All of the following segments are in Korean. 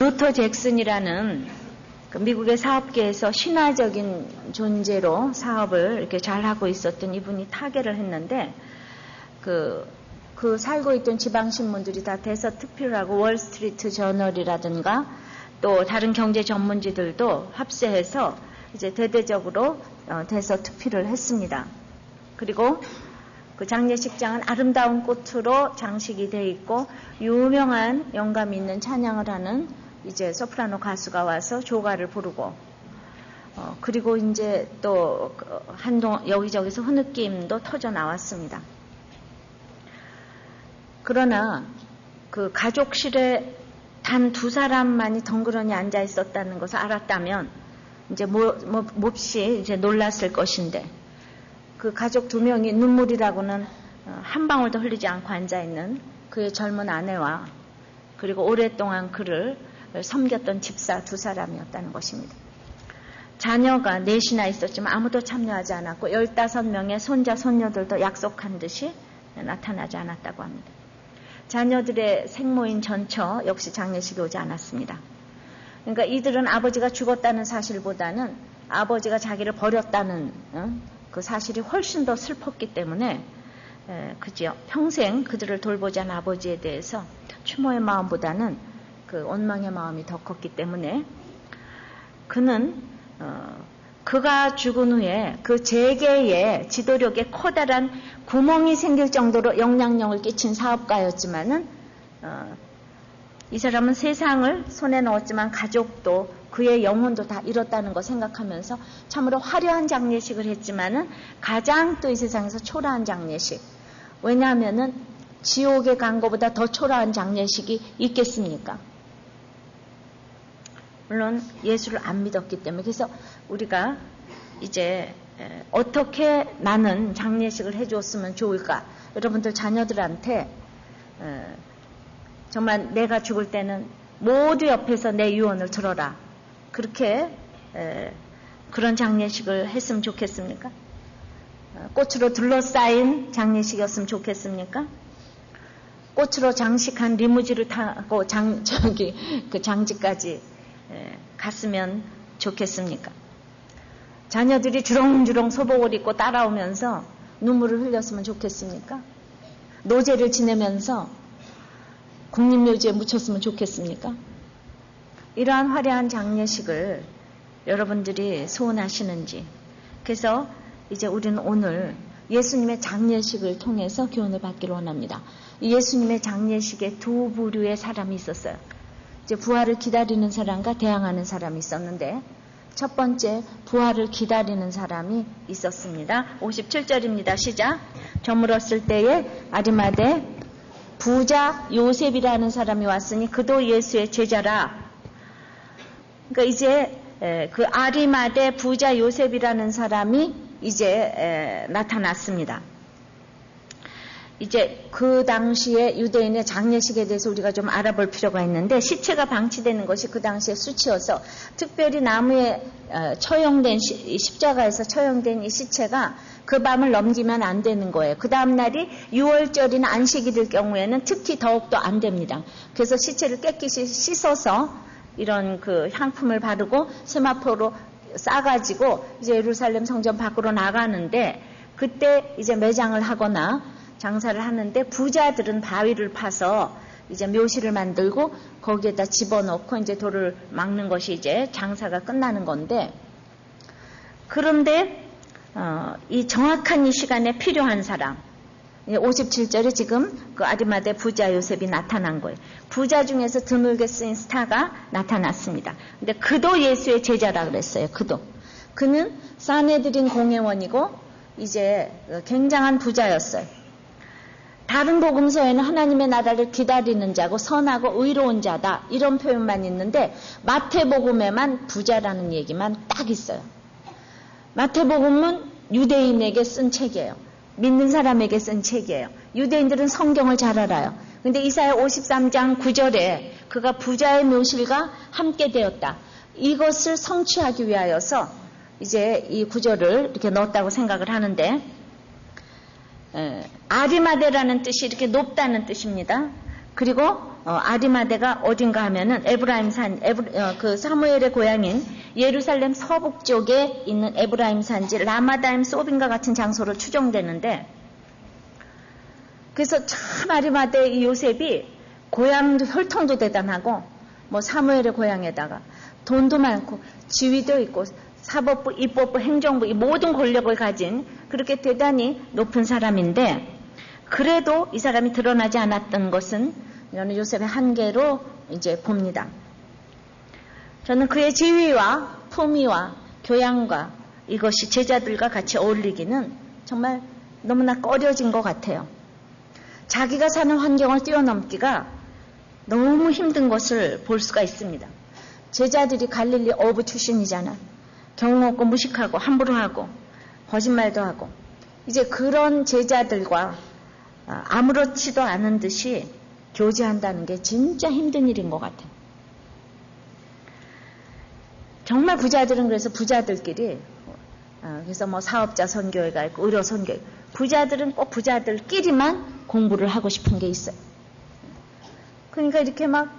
로터 잭슨이라는 그 미국의 사업계에서 신화적인 존재로 사업을 이렇게 잘하고 있었던 이분이 타계를 했는데 그 살고 있던 지방신문들이 다 대서특필하고 월스트리트 저널이라든가 또 다른 경제 전문지들도 합세해서 이제 대대적으로 대서특필을 했습니다. 그리고 그 장례식장은 아름다운 꽃으로 장식이 되어 있고 유명한 영감 있는 찬양을 하는 이제 소프라노 가수가 와서 조가를 부르고 그리고 이제 또 한동안 여기저기서 흐느낌도 터져 나왔습니다. 그러나 그 가족실에 단 2사람만이 덩그러니 앉아 있었다는 것을 알았다면 이제 몹시 이제 놀랐을 것인데 그 가족 2명이 눈물이라고는 한 방울도 흘리지 않고 앉아 있는 그의 젊은 아내와 그리고 오랫동안 그를 섬겼던 집사 2사람이었다는 것입니다. 자녀가 4이나 있었지만 아무도 참여하지 않았고 15명의 손자 손녀들도 약속한 듯이 나타나지 않았다고 합니다. 자녀들의 생모인 전처 역시 장례식에 오지 않았습니다. 그러니까 이들은 아버지가 죽었다는 사실보다는 아버지가 자기를 버렸다는 그 사실이 훨씬 더 슬펐기 때문에 그죠. 평생 그들을 돌보지 않은 아버지에 대해서 추모의 마음보다는 그 원망의 마음이 더 컸기 때문에 그는 그가 죽은 후에 그 재계의 지도력에 커다란 구멍이 생길 정도로 영향력을 끼친 사업가였지만은 이 사람은 세상을 손에 넣었지만 가족도 그의 영혼도 다 잃었다는 거 생각하면서 참으로 화려한 장례식을 했지만은 가장 또 이 세상에서 초라한 장례식. 왜냐하면은 지옥에 간 것보다 더 초라한 장례식이 있겠습니까? 물론 예수를 안 믿었기 때문에. 그래서 우리가 이제 어떻게 나는 장례식을 해줬으면 좋을까? 여러분들 자녀들한테 정말 내가 죽을 때는 모두 옆에서 내 유언을 들어라. 그렇게 그런 장례식을 했으면 좋겠습니까? 꽃으로 둘러싸인 장례식이었으면 좋겠습니까? 꽃으로 장식한 리무진을 타고 그 장지까지 갔으면 좋겠습니까? 자녀들이 주렁주렁 소복을 입고 따라오면서 눈물을 흘렸으면 좋겠습니까? 노제를 지내면서 국립묘지에 묻혔으면 좋겠습니까? 이러한 화려한 장례식을 여러분들이 소원하시는지. 그래서 이제 우리는 오늘 예수님의 장례식을 통해서 교훈을 받기를 원합니다. 예수님의 장례식에 2 부류의 사람이 있었어요. 이제 부활을 기다리는 사람과 대항하는 사람이 있었는데 첫 번째 부활을 기다리는 사람이 있었습니다. 57절입니다. 시작. 저물었을 때에 아리마대 부자 요셉이라는 사람이 왔으니 그도 예수의 제자라. 그러니까 이제 그 아리마대 부자 요셉이라는 사람이 이제 나타났습니다. 이제 그 당시에 유대인의 장례식에 대해서 우리가 좀 알아볼 필요가 있는데 시체가 방치되는 것이 그 당시에 수치여서 특별히 나무에 처형된 십자가에서 처형된 이 시체가 그 밤을 넘기면 안 되는 거예요. 그 다음 날이 6월절이나 안식이 될 경우에는 특히 더욱더 안 됩니다. 그래서 시체를 깨끗이 씻어서 이런 그 향품을 바르고 세마포로 싸가지고 이제 예루살렘 성전 밖으로 나가는데 그때 이제 매장을 하거나 장사를 하는데 부자들은 바위를 파서 이제 묘실을 만들고 거기에다 집어넣고 이제 돌을 막는 것이 이제 장사가 끝나는 건데 그런데 이 정확한 이 시간에 필요한 사람 57절에 지금 그 아리마대 부자 요셉이 나타난 거예요. 부자 중에서 드물게 쓰인 스타가 나타났습니다. 근데 그도 예수의 제자라 그랬어요. 그는 사네드린 공회원이고 이제 굉장한 부자였어요. 다른 복음서에는 하나님의 나라를 기다리는 자고 선하고 의로운 자다 이런 표현만 있는데 마태복음에만 부자라는 얘기만 딱 있어요. 마태복음은 유대인에게 쓴 책이에요. 믿는 사람에게 쓴 책이에요. 유대인들은 성경을 잘 알아요. 근데 이사야 53장 9절에 그가 부자의 묘실과 함께 되었다. 이것을 성취하기 위하여서 이제 이 구절을 이렇게 넣었다고 생각을 하는데 아리마대라는 뜻이 이렇게 높다는 뜻입니다. 그리고 아리마대가 어딘가 하면은 에브라임산, 그 사무엘의 고향인 예루살렘 서북쪽에 있는 에브라임 산지 라마다임 소빈과 같은 장소로 추정되는데, 그래서 참 아리마대 이 요셉이 고향도 혈통도 대단하고 뭐 사무엘의 고향에다가 돈도 많고 지위도 있고 사법부, 입법부, 행정부 이 모든 권력을 가진 그렇게 대단히 높은 사람인데, 그래도 이 사람이 드러나지 않았던 것은 저는 요셉의 한계로 이제 봅니다. 저는 그의 지위와 품위와 교양과 이것이 제자들과 같이 어울리기는 정말 너무나 꺼려진 것 같아요. 자기가 사는 환경을 뛰어넘기가 너무 힘든 것을 볼 수가 있습니다. 제자들이 갈릴리 어부 출신이잖아. 경우 없고 무식하고 함부로 하고 거짓말도 하고, 이제 그런 제자들과 아무렇지도 않은 듯이 교제한다는 게 진짜 힘든 일인 것 같아요. 정말 부자들은 그래서 부자들끼리, 그래서 뭐 사업자 선교회가 있고 의료 선교회, 부자들은 꼭 부자들끼리만 공부를 하고 싶은 게 있어요. 그러니까 이렇게 막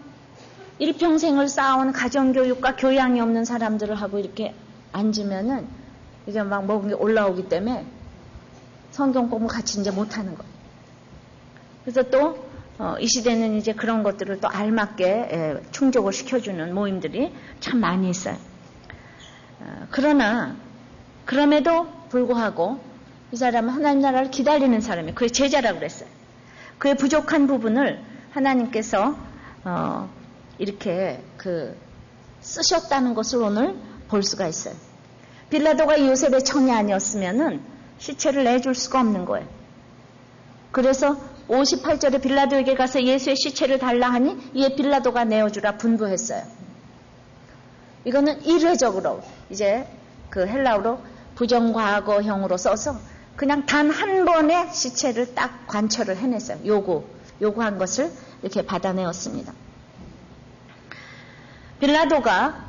일평생을 쌓아온 가정교육과 교양이 없는 사람들을 하고 이렇게 앉으면은 이게 막 먹은 게 올라오기 때문에 성경 공부 같이 이제 못하는 거예요. 그래서 또 이 시대는 이제 그런 것들을 또 알맞게 충족을 시켜주는 모임들이 참 많이 있어요. 그러나 그럼에도 불구하고 이 사람은 하나님 나라를 기다리는 사람이에요. 그의 제자라고 그랬어요. 그의 부족한 부분을 하나님께서 이렇게 쓰셨다는 것을 오늘 볼 수가 있어요. 빌라도가 요셉의 청이 아니었으면은 시체를 내줄 수가 없는 거예요. 그래서 58절에 빌라도에게 가서 예수의 시체를 달라 하니 이에 빌라도가 내어주라 분부했어요. 이거는 일회적으로 이제 그 헬라어로 부정과거형으로 써서 그냥 단 한 번의 시체를 딱 관철을 해냈어요. 요구한 것을 이렇게 받아내었습니다. 빌라도가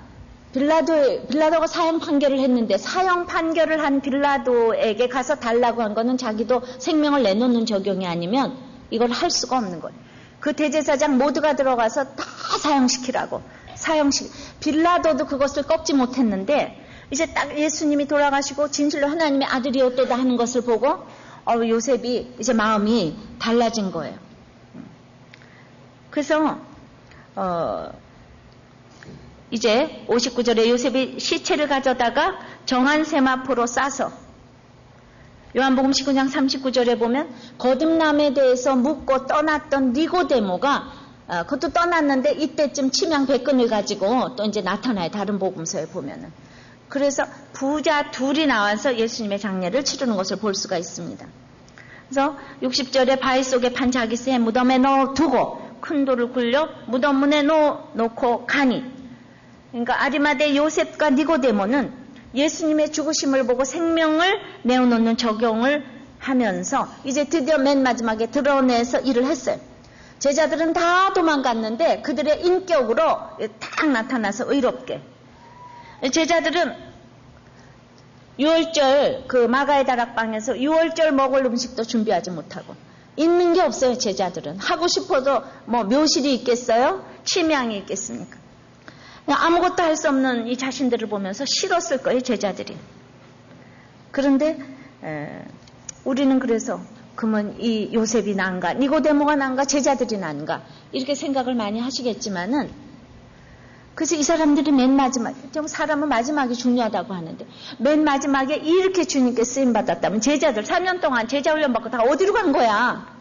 사형 판결을 했는데, 사형 판결을 한 빌라도에게 가서 달라고 한 거는 자기도 생명을 내놓는 적용이 아니면 이걸 할 수가 없는 거예요. 그 대제사장 모두가 들어가서 다 사형시키라고. 빌라도도 그것을 꺾지 못했는데, 이제 딱 예수님이 돌아가시고 진실로 하나님의 아들이었도다 하는 것을 보고 요셉이 이제 마음이 달라진 거예요. 그래서 이제 59절에 요셉이 시체를 가져다가 정한 세마포로 싸서, 요한복음 19장 39절에 보면 거듭남에 대해서 묻고 떠났던 니고데모가 그것도 떠났는데 이때쯤 침양 백근을 가지고 또 이제 나타나요. 다른 복음서에 보면은. 그래서 부자 둘이 나와서 예수님의 장례를 치르는 것을 볼 수가 있습니다. 그래서 60절에 바위 속에 판 자기 새 무덤에 넣어두고 큰 돌을 굴려 무덤 문에 놓고 가니, 그러니까 아리마대 요셉과 니고데모는 예수님의 죽으심을 보고 생명을 내어놓는 적용을 하면서 이제 드디어 맨 마지막에 드러내서 일을 했어요. 제자들은 다 도망갔는데 그들의 인격으로 딱 나타나서 의롭게. 제자들은 6월절 그 마가의 다락방에서 6월절 먹을 음식도 준비하지 못하고, 있는 게 없어요. 제자들은 하고 싶어도 뭐 묘실이 있겠어요? 침향이 있겠습니까? 아무것도 할 수 없는 이 자신들을 보면서 싫었을 거예요, 제자들이. 그런데 우리는 그래서 그러면 이 요셉이 난가, 니고데모가 난가, 제자들이 난가 이렇게 생각을 많이 하시겠지만은, 그래서 이 사람들이 맨 마지막에, 사람은 마지막이 중요하다고 하는데 맨 마지막에 이렇게 주님께 쓰임받았다면 제자들 3년 동안 제자 훈련 받고 다 어디로 간 거야?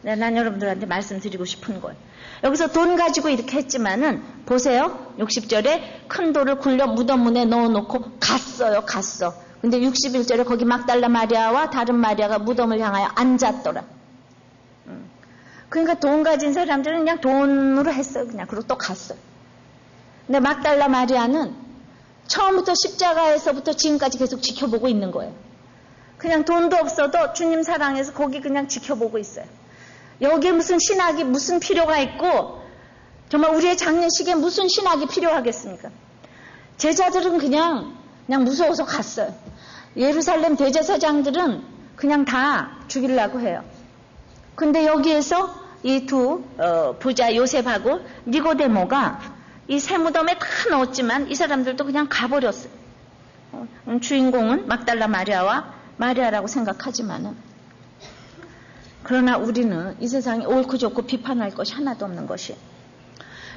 난 여러분들한테 말씀드리고 싶은 거예요. 여기서 돈 가지고 이렇게 했지만은 보세요. 60절에 큰 돌을 굴려 무덤 문에 넣어놓고 갔어요. 근데 61절에 거기 막달라 마리아와 다른 마리아가 무덤을 향하여 앉았더라. 그러니까 돈 가진 사람들은 그냥 돈으로 했어요. 그냥. 그리고 또 갔어요. 근데 막달라 마리아는 처음부터 십자가에서부터 지금까지 계속 지켜보고 있는 거예요. 그냥 돈도 없어도 주님 사랑해서 거기 그냥 지켜보고 있어요. 여기에 무슨 신학이 무슨 필요가 있고, 정말 우리의 장례식에 무슨 신학이 필요하겠습니까? 제자들은 그냥 무서워서 갔어요. 예루살렘 대제사장들은 그냥 다 죽이려고 해요. 근데 여기에서 이 두 부자 요셉하고 니고데모가 이 세무덤에 다 넣었지만 이 사람들도 그냥 가버렸어요. 주인공은 막달라 마리아와 마리아라고 생각하지만은, 그러나 우리는 이 세상에 옳고 좋고 비판할 것이 하나도 없는 것이,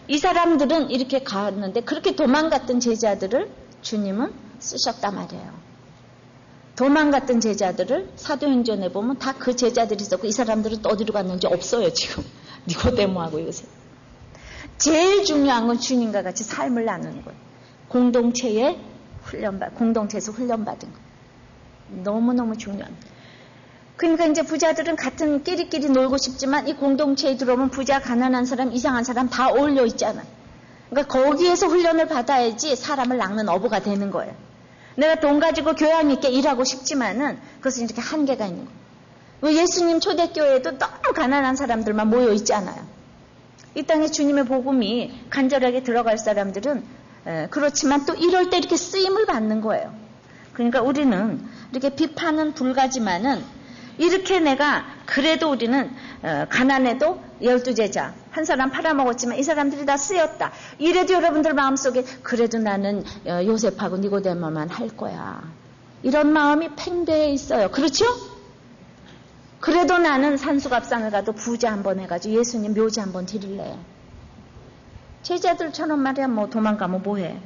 이 사람들은 이렇게 갔는데 그렇게 도망갔던 제자들을 주님은 쓰셨단 말이에요. 도망갔던 제자들을 사도행전에 보면 다 그 제자들이 있었고, 이 사람들은 또 어디로 갔는지 없어요 지금. 니고데모하고 요셉. 제일 중요한 건 주님과 같이 삶을 나누는 거예요. 공동체에서 훈련받은 거예요. 너무너무 중요한 거예요. 그러니까 이제 부자들은 같은 끼리끼리 놀고 싶지만 이 공동체에 들어오면 부자, 가난한 사람, 이상한 사람 다 어울려 있잖아요. 그러니까 거기에서 훈련을 받아야지 사람을 낚는 어부가 되는 거예요. 내가 돈 가지고 교양 있게 일하고 싶지만은 그것은 이렇게 한계가 있는 거예요. 예수님 초대교회에도 너무 가난한 사람들만 모여 있잖아요. 이 땅에 주님의 복음이 간절하게 들어갈 사람들은 그렇지만 또 이럴 때 이렇게 쓰임을 받는 거예요. 그러니까 우리는 이렇게 비판은 불가지만은 이렇게 내가 그래도 우리는 가난해도 12제자 한 사람 팔아먹었지만 이 사람들이 다 쓰였다. 이래도 여러분들 마음속에 그래도 나는 요셉하고 니고데모만 할 거야. 이런 마음이 팽배해 있어요. 그렇죠? 그래도 나는 산수갑상을 가도 부자 한번 해가지고 예수님 묘지 한번 드릴래. 제자들처럼 말이야 뭐 도망가면 뭐해.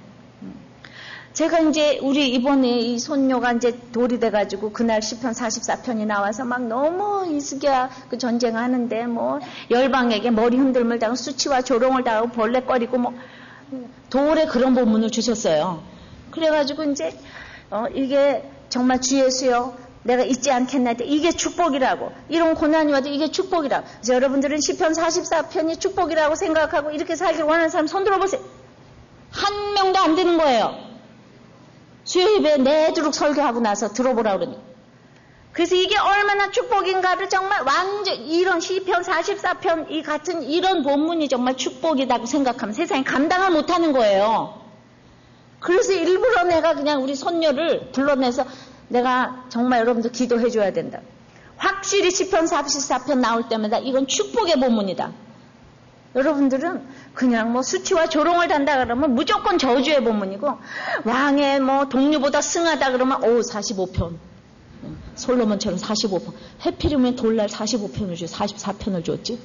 제가 이제 우리 이번에 이 손녀가 이제 돌이 돼가지고 그날 시편 44편이 나와서 막 너무 이스기야 그 전쟁하는데 뭐 열방에게 머리 흔들물 당하고 수치와 조롱을 당하고 벌레거리고 뭐 돌에 그런 본문을 주셨어요. 그래가지고 이제 이게 정말 주 예수여 내가 잊지 않겠나데 이게 축복이라고, 이런 고난이 와도 이게 축복이라고. 그래서 여러분들은 시편 44편이 축복이라고 생각하고 이렇게 살길 원하는 사람 손 들어보세요. 한 명도 안 되는 거예요. 수요일에 내주룩 설교하고 나서 들어보라 그러니까. 그래서 이게 얼마나 축복인가를 정말 완전 이런 시편 44편 이 같은 이런 본문이 정말 축복이라고 생각하면 세상이 감당을 못하는 거예요. 그래서 일부러 내가 그냥 우리 손녀를 불러내서 내가 정말 여러분들 기도해 줘야 된다. 확실히 시편 44편 나올 때마다 이건 축복의 본문이다. 여러분들은 그냥 뭐 수치와 조롱을 단다 그러면 무조건 저주의 본문이고, 왕의 뭐 동료보다 승하다 그러면 45편. 솔로몬처럼 45편. 해피리면 돌날 45편을 줘, 44편을 줬지.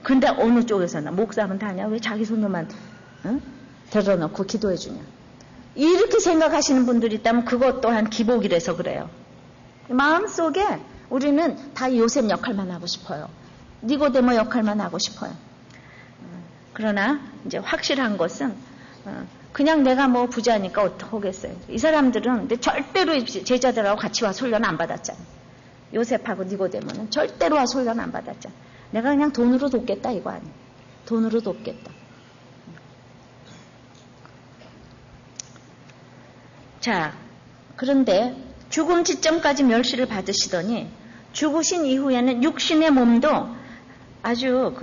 근데 어느 쪽에서나 목사면 다냐? 왜 자기 손녀만 데려놓고 기도해 주냐? 이렇게 생각하시는 분들이 있다면 그것 또한 기복이라서 그래요. 마음속에 우리는 다 요셉 역할만 하고 싶어요. 니고데모 역할만 하고 싶어요. 그러나 이제 확실한 것은 그냥 내가 뭐 부자니까 어떡하겠어요. 이 사람들은 근데 절대로 제자들하고 같이 와서 훈련 안 받았잖아요. 요셉하고 니고데모는 절대로 와서 훈련 안 받았잖아요. 내가 그냥 돈으로 돕겠다 이거 아니에요. 돈으로 돕겠다. 자, 그런데 죽음 지점까지 멸시를 받으시더니 죽으신 이후에는 육신의 몸도 아주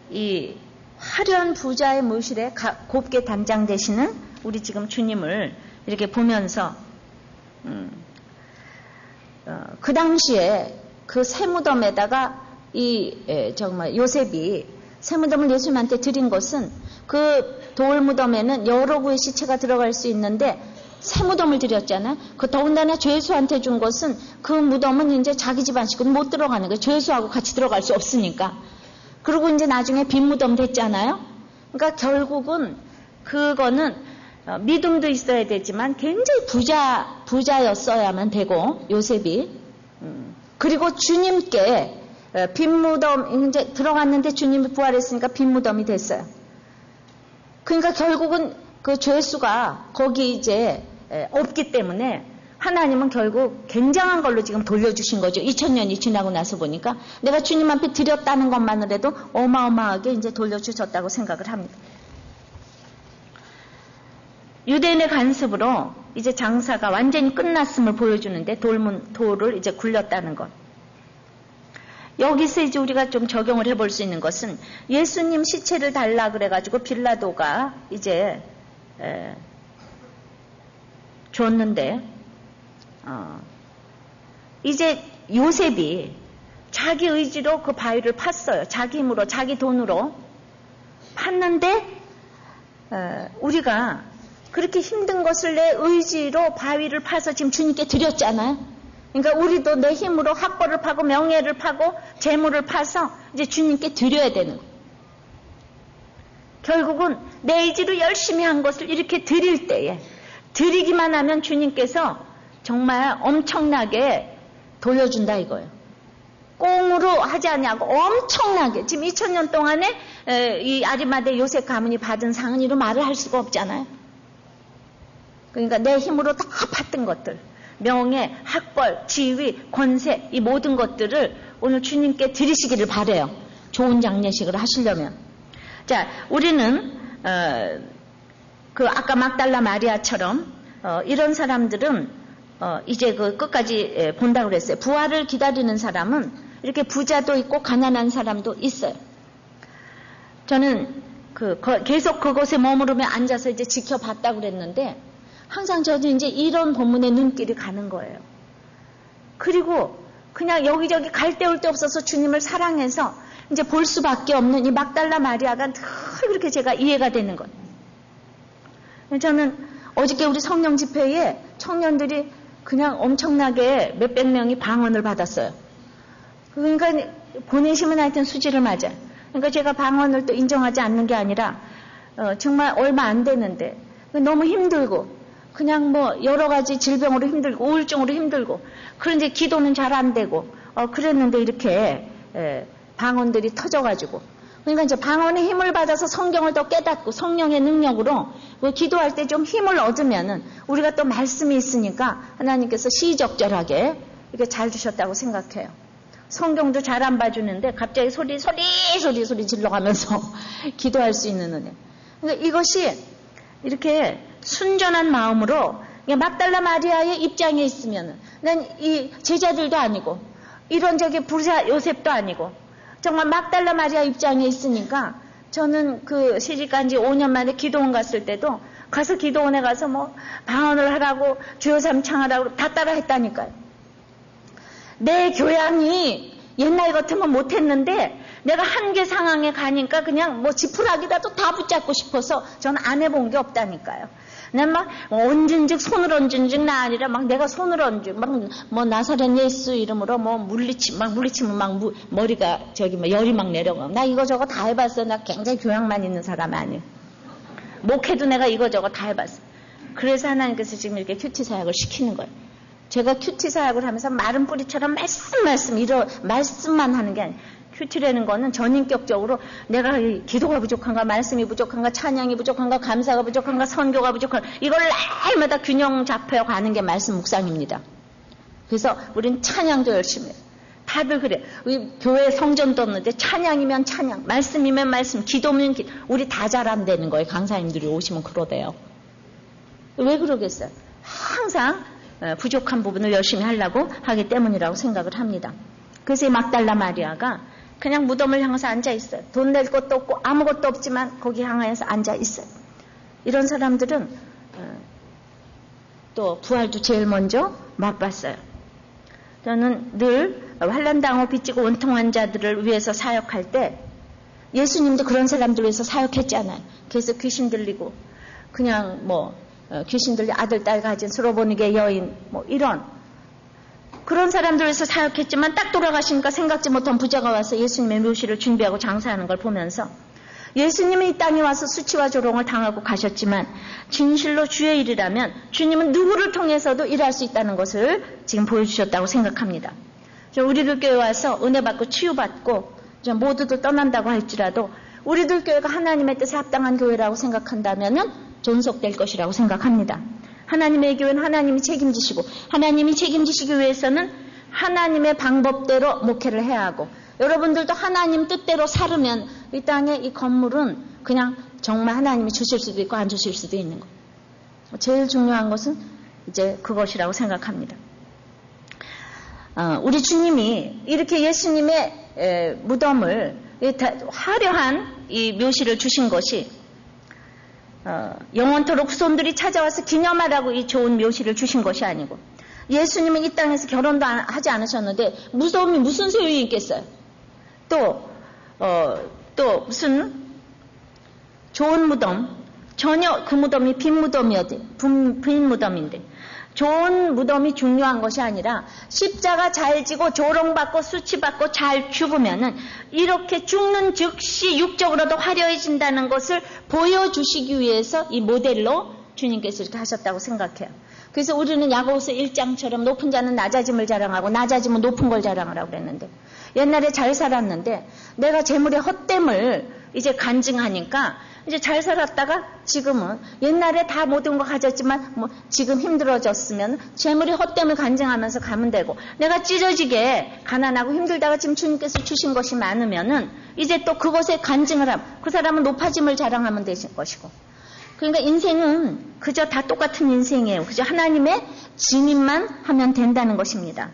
이 화려한 부자의 모실에 곱게 담장되시는 우리 지금 주님을 이렇게 보면서 그 당시에 그 세무덤에다가 정말 요셉이 세무덤을 예수님한테 드린 것은 그 돌무덤에는 여러 구의 시체가 들어갈 수 있는데 세무덤을 드렸잖아요. 그 더군다나 죄수한테 준 것은 그 무덤은 이제 자기 집안 식구는 못 들어가는 거예요. 죄수하고 같이 들어갈 수 없으니까. 그리고 이제 나중에 빈무덤 됐잖아요. 그러니까 결국은 그거는 믿음도 있어야 되지만 굉장히 부자였어야만 되고 요셉이. 그리고 주님께 빈무덤 이제 들어갔는데 주님이 부활했으니까 빈무덤이 됐어요. 그러니까 결국은 그 죄수가 거기 이제 없기 때문에 하나님은 결국 굉장한 걸로 지금 돌려주신 거죠. 2000년이 지나고 나서 보니까 내가 주님 앞에 드렸다는 것만으로도 어마어마하게 이제 돌려주셨다고 생각을 합니다. 유대인의 간섭으로 이제 장사가 완전히 끝났음을 보여주는데 돌을 이제 굴렸다는 것. 여기서 이제 우리가 좀 적용을 해볼 수 있는 것은 예수님 시체를 달라 그래가지고 빌라도가 이제 줬는데 이제 요셉이 자기 의지로 그 바위를 팠어요. 자기 힘으로, 자기 돈으로 팠는데 우리가 그렇게 힘든 것을 내 의지로 바위를 파서 지금 주님께 드렸잖아요. 그러니까 우리도 내 힘으로 학벌을 파고 명예를 파고 재물을 파서 이제 주님께 드려야 되는 거예요. 결국은 내 의지로 열심히 한 것을 이렇게 드릴 때에 드리기만 하면 주님께서 정말 엄청나게 돌려준다 이거예요. 꽁으로 하지 않냐고 엄청나게 지금 2000년 동안에 이 아리마대 요셉 가문이 받은 상은 이로 말을 할 수가 없잖아요. 그러니까 내 힘으로 다 팠던 것들 명예, 학벌, 지위, 권세 이 모든 것들을 오늘 주님께 드리시기를 바라요. 좋은 장례식을 하시려면. 자, 우리는 그 아까 막달라 마리아처럼 이런 사람들은 이제 그 끝까지 본다고 그랬어요. 부활을 기다리는 사람은 이렇게 부자도 있고 가난한 사람도 있어요. 저는 계속 그곳에 머무르며 앉아서 이제 지켜봤다고 그랬는데 항상 저도 이제 이런 본문에 눈길이 가는 거예요. 그리고 그냥 여기저기 갈 데 올 데 없어서 주님을 사랑해서 이제 볼 수밖에 없는 이 막달라 마리아가 늘 그렇게 제가 이해가 되는 거예요. 저는 어저께 우리 성령 집회에 청년들이 그냥 엄청나게 몇백 명이 방언을 받았어요. 그러니까 보내시면 하여튼 수지를 맞아요. 그러니까 제가 방언을 또 인정하지 않는 게 아니라 정말 얼마 안 되는데 너무 힘들고 그냥 뭐 여러 가지 질병으로 힘들고 우울증으로 힘들고 그런데 기도는 잘 안 되고 그랬는데 이렇게 방언들이 터져가지고 그러니까 이제 방언의 힘을 받아서 성경을 더 깨닫고 성령의 능력으로 기도할 때 좀 힘을 얻으면은 우리가 또 말씀이 있으니까 하나님께서 시적절하게 이렇게 잘 주셨다고 생각해요. 성경도 잘 안 봐주는데 갑자기 소리 질러가면서 기도할 수 있는 은혜. 그러니까 이것이 이렇게 순전한 마음으로 막달라 마리아의 입장에 있으면은 난 이 제자들도 아니고 이런 저기 부자 요셉도 아니고 정말 막달라 마리아 입장에 있으니까 저는 그 시집간 지 5년 만에 기도원 갔을 때도 가서 기도원에 가서 뭐 방언을 하라고 주여 삼창하라고 다 따라 했다니까요. 내 교양이 옛날 같으면 못했는데 내가 한계 상황에 가니까 그냥 뭐 지푸라기라도 다 붙잡고 싶어서 저는 안 해본 게 없다니까요. 난 막 얹은즉 손을 얹은즉 나 아니라 막 내가 손을 얹은 막 뭐 나사렛 예수 이름으로 뭐 물리치면 막 머리가 저기 뭐 열이 막 내려가. 나 이거저거 다 해봤어. 나 굉장히 교양만 있는 사람 아니에요. 목회도 내가 이거저거 다 해봤어. 그래서 하나님께서 지금 이렇게 큐티 사역을 시키는 거예요. 제가 큐티 사역을 하면서 마른 뿌리처럼 말씀만 하는 게 아니에요. 큐티라는 거는 전인격적으로 내가 기도가 부족한가, 말씀이 부족한가, 찬양이 부족한가, 감사가 부족한가, 선교가 부족한가 이걸 날마다 균형 잡혀 가는 게 말씀 묵상입니다. 그래서 우린 찬양도 열심히 해요. 다들 그래. 우리 교회 성전도 없는데 찬양이면 찬양, 말씀이면 말씀, 기도면 기도. 우리 다 잘한다는 거예요. 강사님들이 오시면 그러대요. 왜 그러겠어요? 항상 부족한 부분을 열심히 하려고 하기 때문이라고 생각을 합니다. 그래서 이 막달라 마리아가 그냥 무덤을 향해서 앉아 있어요. 돈 낼 것도 없고 아무것도 없지만 거기 향해서 앉아 있어요. 이런 사람들은 또 부활도 제일 먼저 맛봤어요. 저는 늘 환난당하고 빚지고 원통한 자들을 위해서 사역할 때 예수님도 그런 사람들 위해서 사역했잖아요. 그래서 귀신 들리고 그냥 뭐 귀신 들리 아들 딸 가진 스로보니게 여인 뭐 이런 그런 사람들 위해서 사역했지만 딱 돌아가시니까 생각지 못한 부자가 와서 예수님의 묘실을 준비하고 장사하는 걸 보면서 예수님은 이 땅에 와서 수치와 조롱을 당하고 가셨지만 진실로 주의 일이라면 주님은 누구를 통해서도 일할 수 있다는 것을 지금 보여주셨다고 생각합니다. 우리들 교회 와서 은혜 받고 치유받고 모두도 떠난다고 할지라도 우리들 교회가 하나님의 뜻에 합당한 교회라고 생각한다면 존속될 것이라고 생각합니다. 하나님의 교회는 하나님이 책임지시고 하나님이 책임지시기 위해서는 하나님의 방법대로 목회를 해야 하고 여러분들도 하나님 뜻대로 살으면 이 땅에 이 건물은 그냥 정말 하나님이 주실 수도 있고 안 주실 수도 있는 거. 제일 중요한 것은 이제 그것이라고 생각합니다. 우리 주님이 이렇게 예수님의 무덤을 화려한 이 묘실을 주신 것이 영원토록 후손들이 찾아와서 기념하라고 이 좋은 묘실을 주신 것이 아니고 예수님은 이 땅에서 결혼도 하지 않으셨는데 무덤이 무슨 소용이 있겠어요? 또 무슨 좋은 무덤, 전혀 그 무덤이 빈 무덤인데 좋은 무덤이 중요한 것이 아니라 십자가 잘 지고 조롱받고 수치받고 잘 죽으면은 이렇게 죽는 즉시 육적으로도 화려해진다는 것을 보여주시기 위해서 이 모델로 주님께서 이렇게 하셨다고 생각해요. 그래서 우리는 야고보서 1장처럼 높은 자는 낮아짐을 자랑하고 낮아짐은 높은 걸 자랑하라고 그랬는데 옛날에 잘 살았는데 내가 재물의 헛됨을 이제 간증하니까 이제 잘 살았다가 지금은 옛날에 다 모든 거 가졌지만 뭐 지금 힘들어졌으면 재물의 헛됨을 간증하면서 가면 되고 내가 찢어지게 가난하고 힘들다가 지금 주님께서 주신 것이 많으면은 이제 또 그것에 간증을 하면 그 사람은 높아짐을 자랑하면 되는 것이고 그러니까 인생은 그저 다 똑같은 인생이에요. 그저 하나님의 증인만 하면 된다는 것입니다.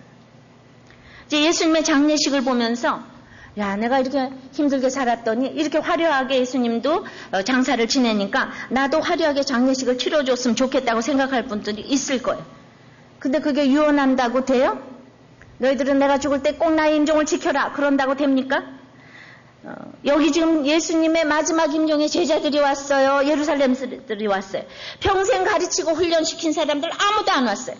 이제 예수님의 장례식을 보면서 야, 내가 이렇게 힘들게 살았더니 이렇게 화려하게 예수님도 장사를 지내니까 나도 화려하게 장례식을 치러줬으면 좋겠다고 생각할 분들이 있을 거예요. 근데 그게 유언한다고 돼요? 너희들은 내가 죽을 때 꼭 나의 임종을 지켜라. 그런다고 됩니까? 여기 지금 예수님의 마지막 임종에 제자들이 왔어요. 예루살렘들이 왔어요. 평생 가르치고 훈련시킨 사람들 아무도 안 왔어요.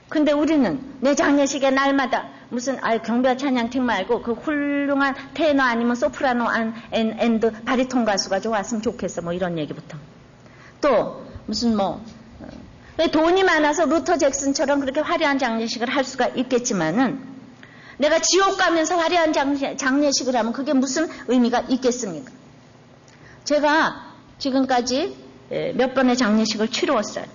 근데 우리는 내 장례식의 날마다 무슨 경별 찬양팀 말고 그 훌륭한 테너 아니면 소프라노 앤드 바리톤 가수가 좋았으면 좋겠어. 뭐 이런 얘기부터. 또 무슨 돈이 많아서 루터 잭슨처럼 그렇게 화려한 장례식을 할 수가 있겠지만은 내가 지옥 가면서 화려한 장례식을 하면 그게 무슨 의미가 있겠습니까? 제가 지금까지 몇 번의 장례식을 치루었어요.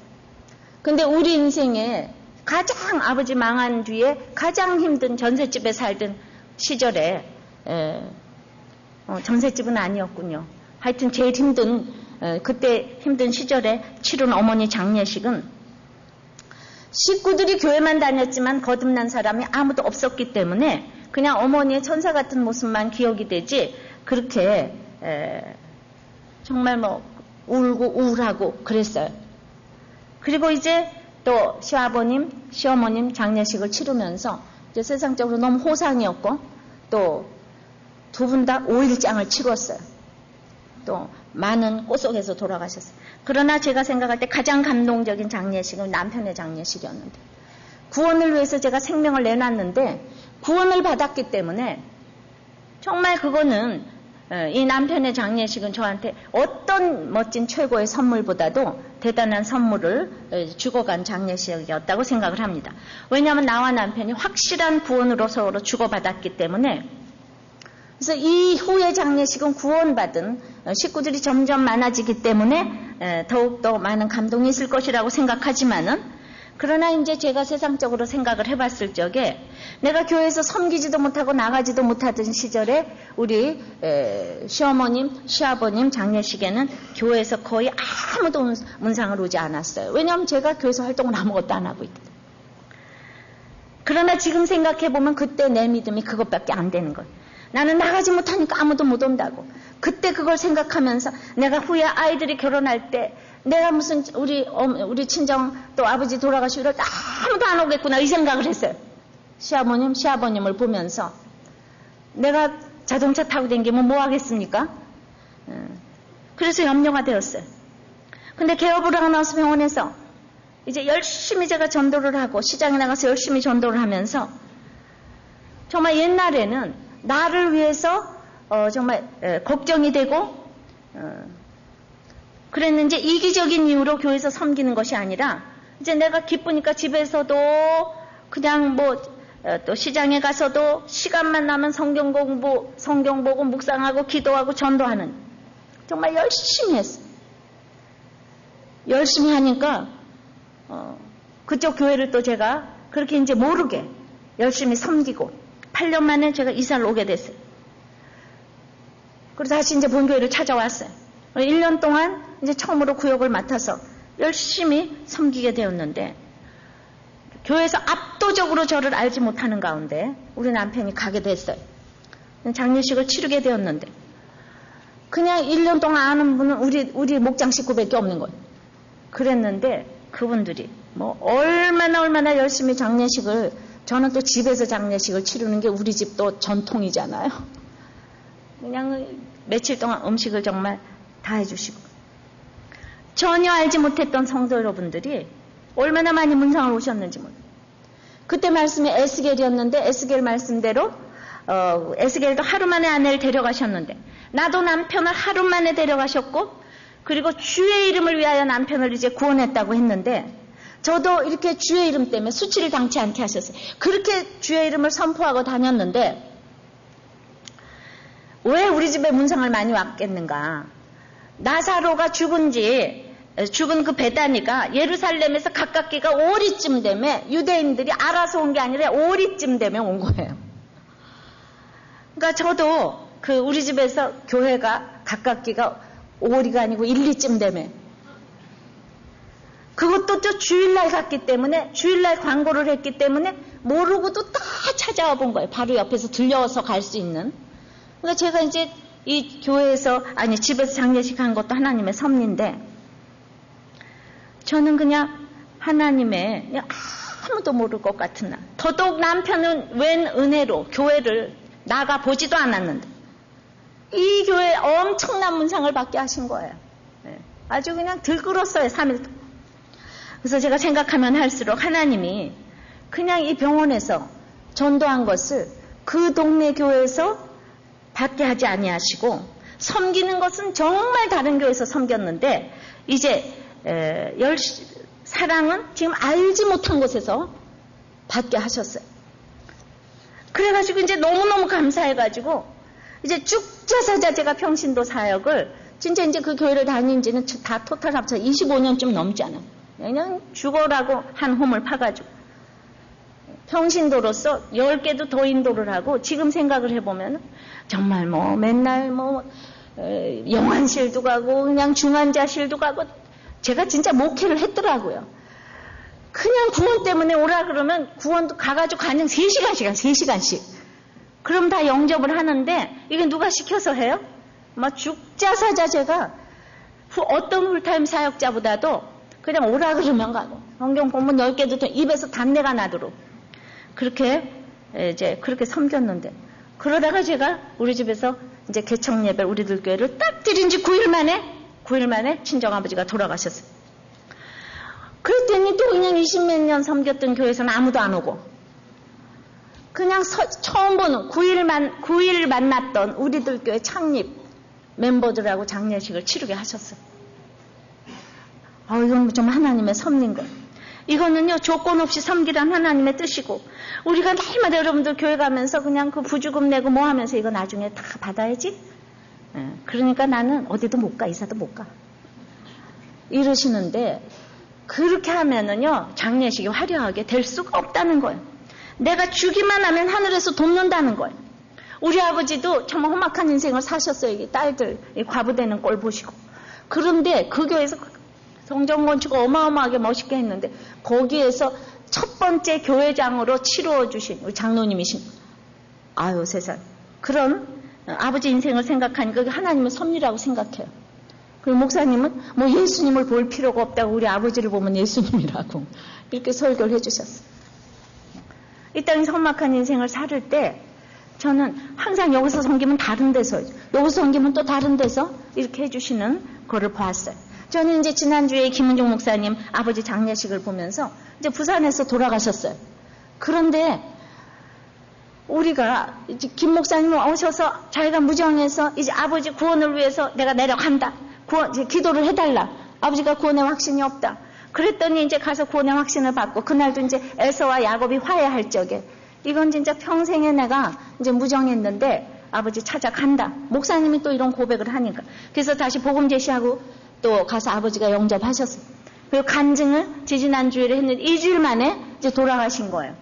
근데 우리 인생에 가장 아버지 망한 뒤에 가장 힘든 전셋집에 살던 시절에 전셋집은 아니었군요. 하여튼 제일 힘든 그때 힘든 시절에 치른 어머니 장례식은 식구들이 교회만 다녔지만 거듭난 사람이 아무도 없었기 때문에 그냥 어머니의 천사 같은 모습만 기억이 되지 그렇게 정말 울고 우울하고 그랬어요. 그리고 이제 또 시아버님, 시어머님 장례식을 치르면서 이제 세상적으로 너무 호상이었고 또 두 분 다 5일장을 치렀어요. 또 많은 꽃 속에서 돌아가셨어요. 그러나 제가 생각할 때 가장 감동적인 장례식은 남편의 장례식이었는데 구원을 위해서 제가 생명을 내놨는데 구원을 받았기 때문에 정말 그거는 이 남편의 장례식은 저한테 어떤 멋진 최고의 선물보다도 대단한 선물을 주고 간 장례식이었다고 생각을 합니다. 왜냐하면 나와 남편이 확실한 구원으로 서로 주고받았기 때문에 그래서 이후의 장례식은 구원받은 식구들이 점점 많아지기 때문에 더욱더 많은 감동이 있을 것이라고 생각하지만은 그러나 이제 제가 세상적으로 생각을 해봤을 적에 내가 교회에서 섬기지도 못하고 나가지도 못하던 시절에 우리 시어머님, 시아버님 장례식에는 교회에서 거의 아무도 문상을 오지 않았어요. 왜냐하면 제가 교회에서 활동을 아무것도 안 하고 있거든요. 그러나 지금 생각해보면 그때 내 믿음이 그것밖에 안 되는 거예요. 나는 나가지 못하니까 아무도 못 온다고. 그때 그걸 생각하면서 내가 후에 아이들이 결혼할 때 내가 무슨 우리 친정 또 아버지 돌아가시고 이럴 때 아무도 안 오겠구나 이 생각을 했어요. 시어머님, 시아버님을 보면서 내가 자동차 타고 다니면 뭐 하겠습니까? 그래서 염려가 되었어요. 근데 개업을 하고 나서 병원에서 이제 열심히 제가 전도를 하고 시장에 나가서 열심히 전도를 하면서 정말 옛날에는 나를 위해서 정말 걱정이 되고 그랬는지 이기적인 이유로 교회에서 섬기는 것이 아니라 이제 내가 기쁘니까 집에서도 그냥 또 시장에 가서도 시간만 나면 성경 보고 묵상하고 기도하고 전도하는 정말 열심히 했어요. 열심히 하니까 그쪽 교회를 또 제가 그렇게 이제 모르게 열심히 섬기고 8년 만에 제가 이사를 오게 됐어요. 그래서 다시 이제 본교회를 찾아왔어요. 1년 동안 이제 처음으로 구역을 맡아서 열심히 섬기게 되었는데 교회에서 압도적으로 저를 알지 못하는 가운데 우리 남편이 가게 됐어요. 장례식을 치르게 되었는데 그냥 1년 동안 아는 분은 우리 목장 식구밖에 없는 거예요. 그랬는데 그분들이 뭐 얼마나 열심히 장례식을, 저는 또 집에서 장례식을 치르는 게 우리 집도 전통이잖아요. 그냥 며칠 동안 음식을 정말 다 해주시고, 전혀 알지 못했던 성도 여러분들이 얼마나 많이 문상을 오셨는지 몰라요. 그때 말씀이 에스겔이었는데 에스겔 말씀대로 에스겔도 하루 만에 아내를 데려가셨는데, 나도 남편을 하루 만에 데려가셨고, 그리고 주의 이름을 위하여 남편을 이제 구원했다고 했는데, 저도 이렇게 주의 이름 때문에 수치를 당치 않게 하셨어요. 그렇게 주의 이름을 선포하고 다녔는데 왜 우리 집에 문상을 많이 왔겠는가? 나사로가 죽은 그 베다니가 예루살렘에서 가깝기가 오리쯤 되면, 유대인들이 알아서 온 게 아니라 오리쯤 되면 온 거예요. 그러니까 저도 우리 집에서 교회가 가깝기가 오리가 아니고 1, 2쯤 되면, 그것도 또 주일날 갔기 때문에, 주일날 광고를 했기 때문에 모르고도 다 찾아와 본 거예요. 바로 옆에서 들려서 갈 수 있는. 그러니까 제가 이제 이 교회에서, 집에서 장례식 한 것도 하나님의 섭리인데, 저는 그냥 하나님의 그냥 아무도 모를 것 같은 날, 더더욱 남편은 웬 은혜로 교회를 나가 보지도 않았는데 이 교회에 엄청난 문상을 받게 하신 거예요. 아주 그냥 들끓었어요, 3일 동안. 그래서 제가 생각하면 할수록 하나님이 그냥 이 병원에서 전도한 것을 그 동네 교회에서 받게 하지 아니하시고, 섬기는 것은 정말 다른 교회에서 섬겼는데, 이제 사랑은 지금 알지 못한 곳에서 받게 하셨어요. 그래가지고 이제 너무너무 감사해가지고 이제 쭉자사자 제가 평신도 사역을 진짜 이제 그 교회를 다닌 지는 다 토탈 합쳐 25년쯤 넘잖아요. 그냥 죽어라고 한 홈을 파가지고 평신도로서 10개도 더 인도를 하고, 지금 생각을 해보면 정말 뭐 맨날 뭐 영안실도 가고 그냥 중환자실도 가고, 제가 진짜 목회를 했더라고요. 그냥 구원 때문에 오라 그러면 구원도 가가지고 가는 3시간씩. 그럼 다 영접을 하는데, 이게 누가 시켜서 해요? 막 죽자사자 제가 어떤 풀타임 사역자보다도 그냥 오라 그러면 가고, 성경 본문 10개도 더 입에서 단내가 나도록 그렇게 섬겼는데, 그러다가 제가 우리 집에서 이제 개척 예배 우리들 교회를 딱 드린 지 9일 만에 친정아버지가 돌아가셨어요. 그랬더니 또 그냥 20몇 년 섬겼던 교회에서는 아무도 안 오고, 그냥 처음 보는 9일 만났던 우리들 교회 창립 멤버들하고 장례식을 치르게 하셨어요. 이건 좀 하나님의 섭리인 거예요. 이거는요, 조건 없이 섬기란 하나님의 뜻이고, 우리가 날마다 여러분들 교회 가면서 그냥 그 부주금 내고 뭐 하면서 이거 나중에 다 받아야지? 그러니까 나는 어디도 못 가, 이사도 못 가. 이러시는데, 그렇게 하면은요, 장례식이 화려하게 될 수가 없다는 거예요. 내가 주기만 하면 하늘에서 돕는다는 거예요. 우리 아버지도 정말 험악한 인생을 사셨어요. 이 딸들, 이 과부되는 꼴 보시고. 그런데 그 교회에서 성전 건축을 어마어마하게 멋있게 했는데, 거기에서 첫 번째 교회장으로 치루어 주신 우리 장로님이신, 아유 세상, 그런 아버지 인생을 생각하니까 그게 하나님의 섭리라고 생각해요. 그리고 목사님은 뭐 예수님을 볼 필요가 없다고 우리 아버지를 보면 예수님이라고 이렇게 설교를 해주셨어요. 이 땅에서 험악한 인생을 살을 때 저는 항상 여기서 섬기면 다른 데서, 여기서 섬기면 또 다른 데서 이렇게 해주시는 거를 보았어요. 저는 이제 지난주에 김은종 목사님 아버지 장례식을 보면서 이제 부산에서 돌아가셨어요. 그런데 우리가 이제 김 목사님 오셔서 자기가 무정해서 이제 아버지 구원을 위해서 내가 내려간다, 기도를 해달라, 아버지가 구원의 확신이 없다. 그랬더니 이제 가서 구원의 확신을 받고, 그날도 이제 에서와 야곱이 화해할 적에 이건 진짜 평생에 내가 이제 무정했는데 아버지 찾아간다. 목사님이 또 이런 고백을 하니까. 그래서 다시 복음 제시하고 또 가서 아버지가 영접하셨어요. 그리고 간증을 지지난 주일에 했는데 2주일 만에 이제 돌아가신 거예요.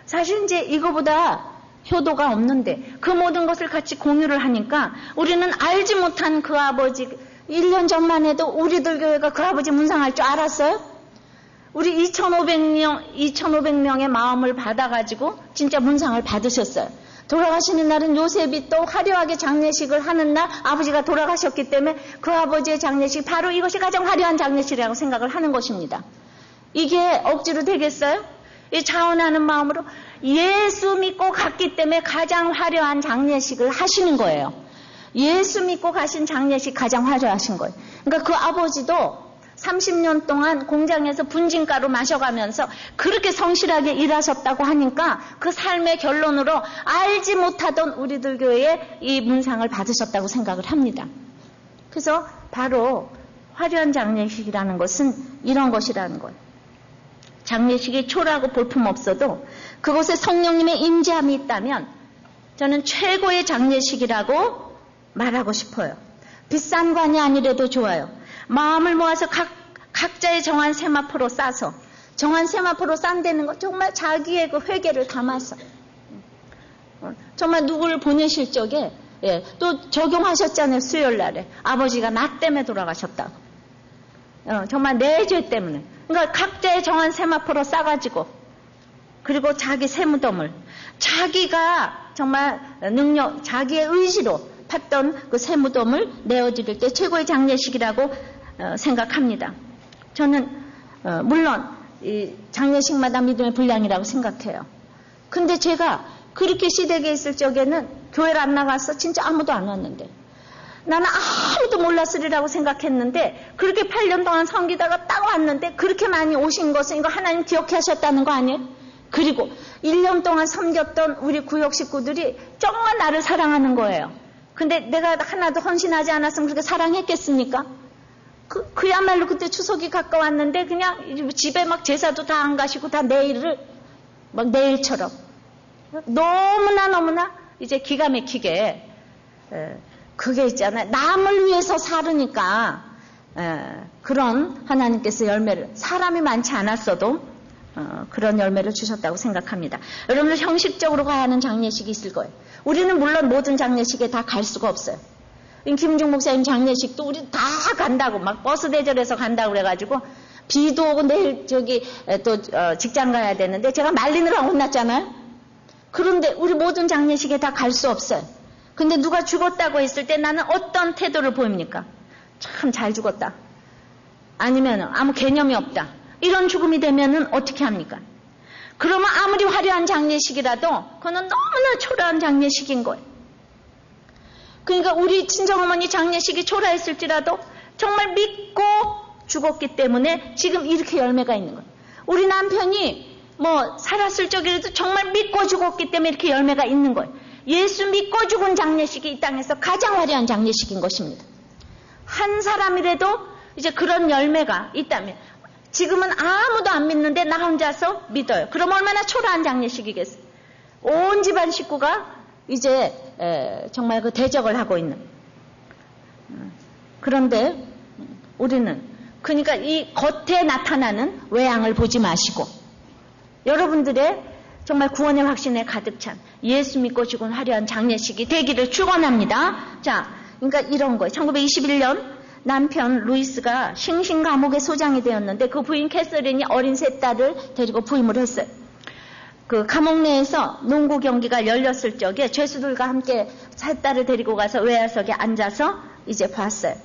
사실 이제 이거보다 효도가 없는데 그 모든 것을 같이 공유를 하니까 우리는 알지 못한 그 아버지, 1년 전만 해도 우리들 교회가 그 아버지 문상할 줄 알았어요? 우리 2,500명의 마음을 받아가지고 진짜 문상을 받으셨어요. 돌아가시는 날은 요셉이 또 화려하게 장례식을 하는 날, 아버지가 돌아가셨기 때문에 그 아버지의 장례식, 바로 이것이 가장 화려한 장례식이라고 생각을 하는 것입니다. 이게 억지로 되겠어요? 이 자원하는 마음으로 예수 믿고 갔기 때문에 가장 화려한 장례식을 하시는 거예요. 예수 믿고 가신 장례식 가장 화려하신 거예요. 그러니까 그 아버지도 30년 동안 공장에서 분진가루 마셔가면서 그렇게 성실하게 일하셨다고 하니까 그 삶의 결론으로 알지 못하던 우리들 교회에 이 문상을 받으셨다고 생각을 합니다. 그래서 바로 화려한 장례식이라는 것은 이런 것이라는 거예요. 장례식이 초라하고 볼품없어도 그곳에 성령님의 임재함이 있다면 저는 최고의 장례식이라고 말하고 싶어요. 비싼 관이 아니래도 좋아요. 마음을 모아서 각자의 정한 세마포로 싸서 정한 세마포로 싼다는 거 정말 자기의 그 회개를 담아서 정말 누구를 보내실 적에 또 적용하셨잖아요. 수요일 날에 아버지가 나 때문에 돌아가셨다고. 정말 내 죄 때문에. 그러니까 각자의 정한 세마포로 싸가지고 그리고 자기 세무덤을 자기가 정말 자기의 의지로 팠던 그 세무덤을 내어드릴 때 최고의 장례식이라고 생각합니다. 저는 물론 이 장례식마다 믿음의 분량이라고 생각해요. 근데 제가 그렇게 시댁에 있을 적에는 교회를 안 나가서 진짜 아무도 안 왔는데 나는 아무도 몰랐으리라고 생각했는데 그렇게 8년 동안 섬기다가 딱 왔는데 그렇게 많이 오신 것은 이거 하나님 기억해 하셨다는 거 아니에요? 그리고 1년 동안 섬겼던 우리 구역 식구들이 정말 나를 사랑하는 거예요. 근데 내가 하나도 헌신하지 않았으면 그렇게 사랑했겠습니까? 그야말로 그때 추석이 가까웠는데 그냥 집에 막 제사도 다 안 가시고 다 내일을 막 내일처럼 너무나 이제 기가 막히게 그게 있잖아요. 남을 위해서 살으니까 그런 하나님께서 열매를 사람이 많지 않았어도 그런 열매를 주셨다고 생각합니다. 여러분들 형식적으로 가야 하는 장례식이 있을 거예요. 우리는 물론 모든 장례식에 다 갈 수가 없어요. 김중 목사님 장례식도 우리 다 간다고 막 버스 대절해서 간다고 그래가지고 비도 오고 내일 또 직장 가야 되는데 제가 말리느라 혼났잖아요. 그런데 우리 모든 장례식에 다 갈 수 없어요. 근데 누가 죽었다고 했을 때 나는 어떤 태도를 보입니까? 참 잘 죽었다. 아니면 아무 개념이 없다. 이런 죽음이 되면은 어떻게 합니까? 그러면 아무리 화려한 장례식이라도 그거는 너무나 초라한 장례식인 거예요. 그러니까 우리 친정어머니 장례식이 초라했을지라도 정말 믿고 죽었기 때문에 지금 이렇게 열매가 있는 거예요. 우리 남편이 살았을 적에도 정말 믿고 죽었기 때문에 이렇게 열매가 있는 거예요. 예수 믿고 죽은 장례식이 이 땅에서 가장 화려한 장례식인 것입니다. 한 사람이라도 이제 그런 열매가 있다면 지금은 아무도 안 믿는데 나 혼자서 믿어요. 그럼 얼마나 초라한 장례식이겠어요. 온 집안 식구가 이제 정말 그 대적을 하고 있는. 그런데 우리는 그러니까 이 겉에 나타나는 외양을 보지 마시고 여러분들의 정말 구원의 확신에 가득 찬 예수 믿고 죽은 화려한 장례식이 되기를 축원합니다. 자, 그러니까 이런 거예요. 1921년 남편 루이스가 싱싱 감옥의 소장이 되었는데 그 부인 캐서린이 어린 세 딸을 데리고 부임을 했어요. 그 감옥 내에서 농구 경기가 열렸을 적에 죄수들과 함께 세 딸을 데리고 가서 외야석에 앉아서 이제 봤어요.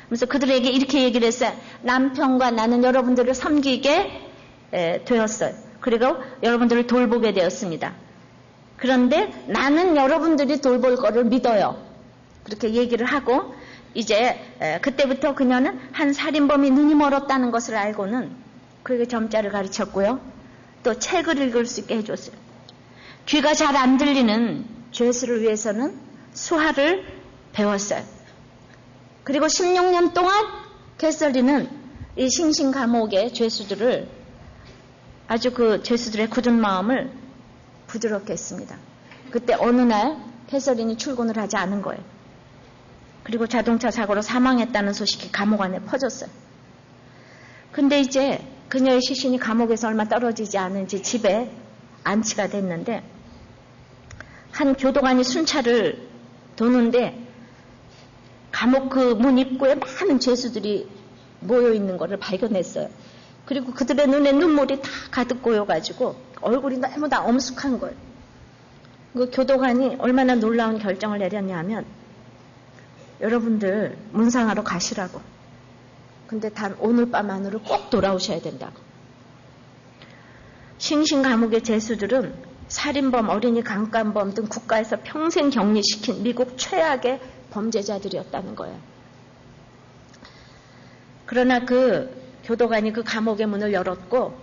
그래서 그들에게 이렇게 얘기를 했어요. 남편과 나는 여러분들을 섬기게 되었어요. 그리고 여러분들을 돌보게 되었습니다. 그런데 나는 여러분들이 돌볼 거를 믿어요. 그렇게 얘기를 하고 이제 그때부터 그녀는 한 살인범이 눈이 멀었다는 것을 알고는 그에게 점자를 가르쳤고요. 또 책을 읽을 수 있게 해줬어요. 귀가 잘 안 들리는 죄수를 위해서는 수화를 배웠어요. 그리고 16년 동안 캐서린은 이 싱싱 감옥의 죄수들을 아주 그 죄수들의 굳은 마음을 부드럽게 했습니다. 그때 어느 날 캐서린이 출근을 하지 않은 거예요. 그리고 자동차 사고로 사망했다는 소식이 감옥 안에 퍼졌어요. 근데 이제 그녀의 시신이 감옥에서 얼마 떨어지지 않은지 집에 안치가 됐는데 한 교도관이 순찰을 도는데 감옥 그 문 입구에 많은 죄수들이 모여 있는 것을 발견했어요. 그리고 그들의 눈에 눈물이 다 가득 고여가지고 얼굴이 너무 다 엄숙한 거예요. 그 교도관이 얼마나 놀라운 결정을 내렸냐면 여러분들 문상하러 가시라고. 근데 단 오늘 밤 안으로 꼭 돌아오셔야 된다고. 싱싱 감옥의 죄수들은 살인범, 어린이 강간범 등 국가에서 평생 격리시킨 미국 최악의 범죄자들이었다는 거예요. 그러나 그 교도관이 그 감옥의 문을 열었고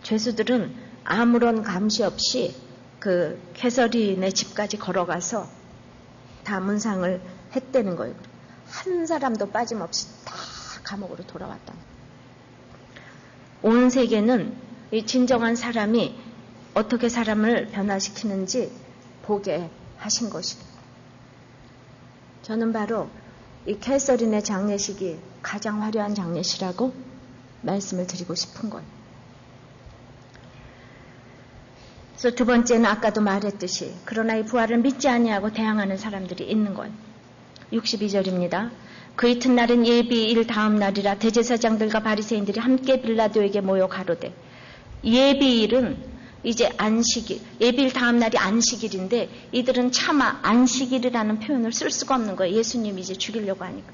죄수들은 아무런 감시 없이 그 캐서린의 집까지 걸어가서 다 문상을 했다는 거예요. 한 사람도 빠짐없이 다 감옥으로 돌아왔다. 온 세계는 이 진정한 사람이 어떻게 사람을 변화시키는지 보게 하신 것이다. 저는 바로 이 캐서린의 장례식이 가장 화려한 장례식이라고 말씀을 드리고 싶은 거예요. 그래서 두 번째는 아까도 말했듯이 그러나 이 부활을 믿지 아니하고 대항하는 사람들이 있는 거예요. 62절입니다. 그 이튿날은 예비일 다음 날이라 대제사장들과 바리새인들이 함께 빌라도에게 모여 가로되 예비일은 이제 안식일, 예비일 다음 날이 안식일인데 이들은 차마 안식일이라는 표현을 쓸 수가 없는 거예요. 예수님 이제 죽이려고 하니까.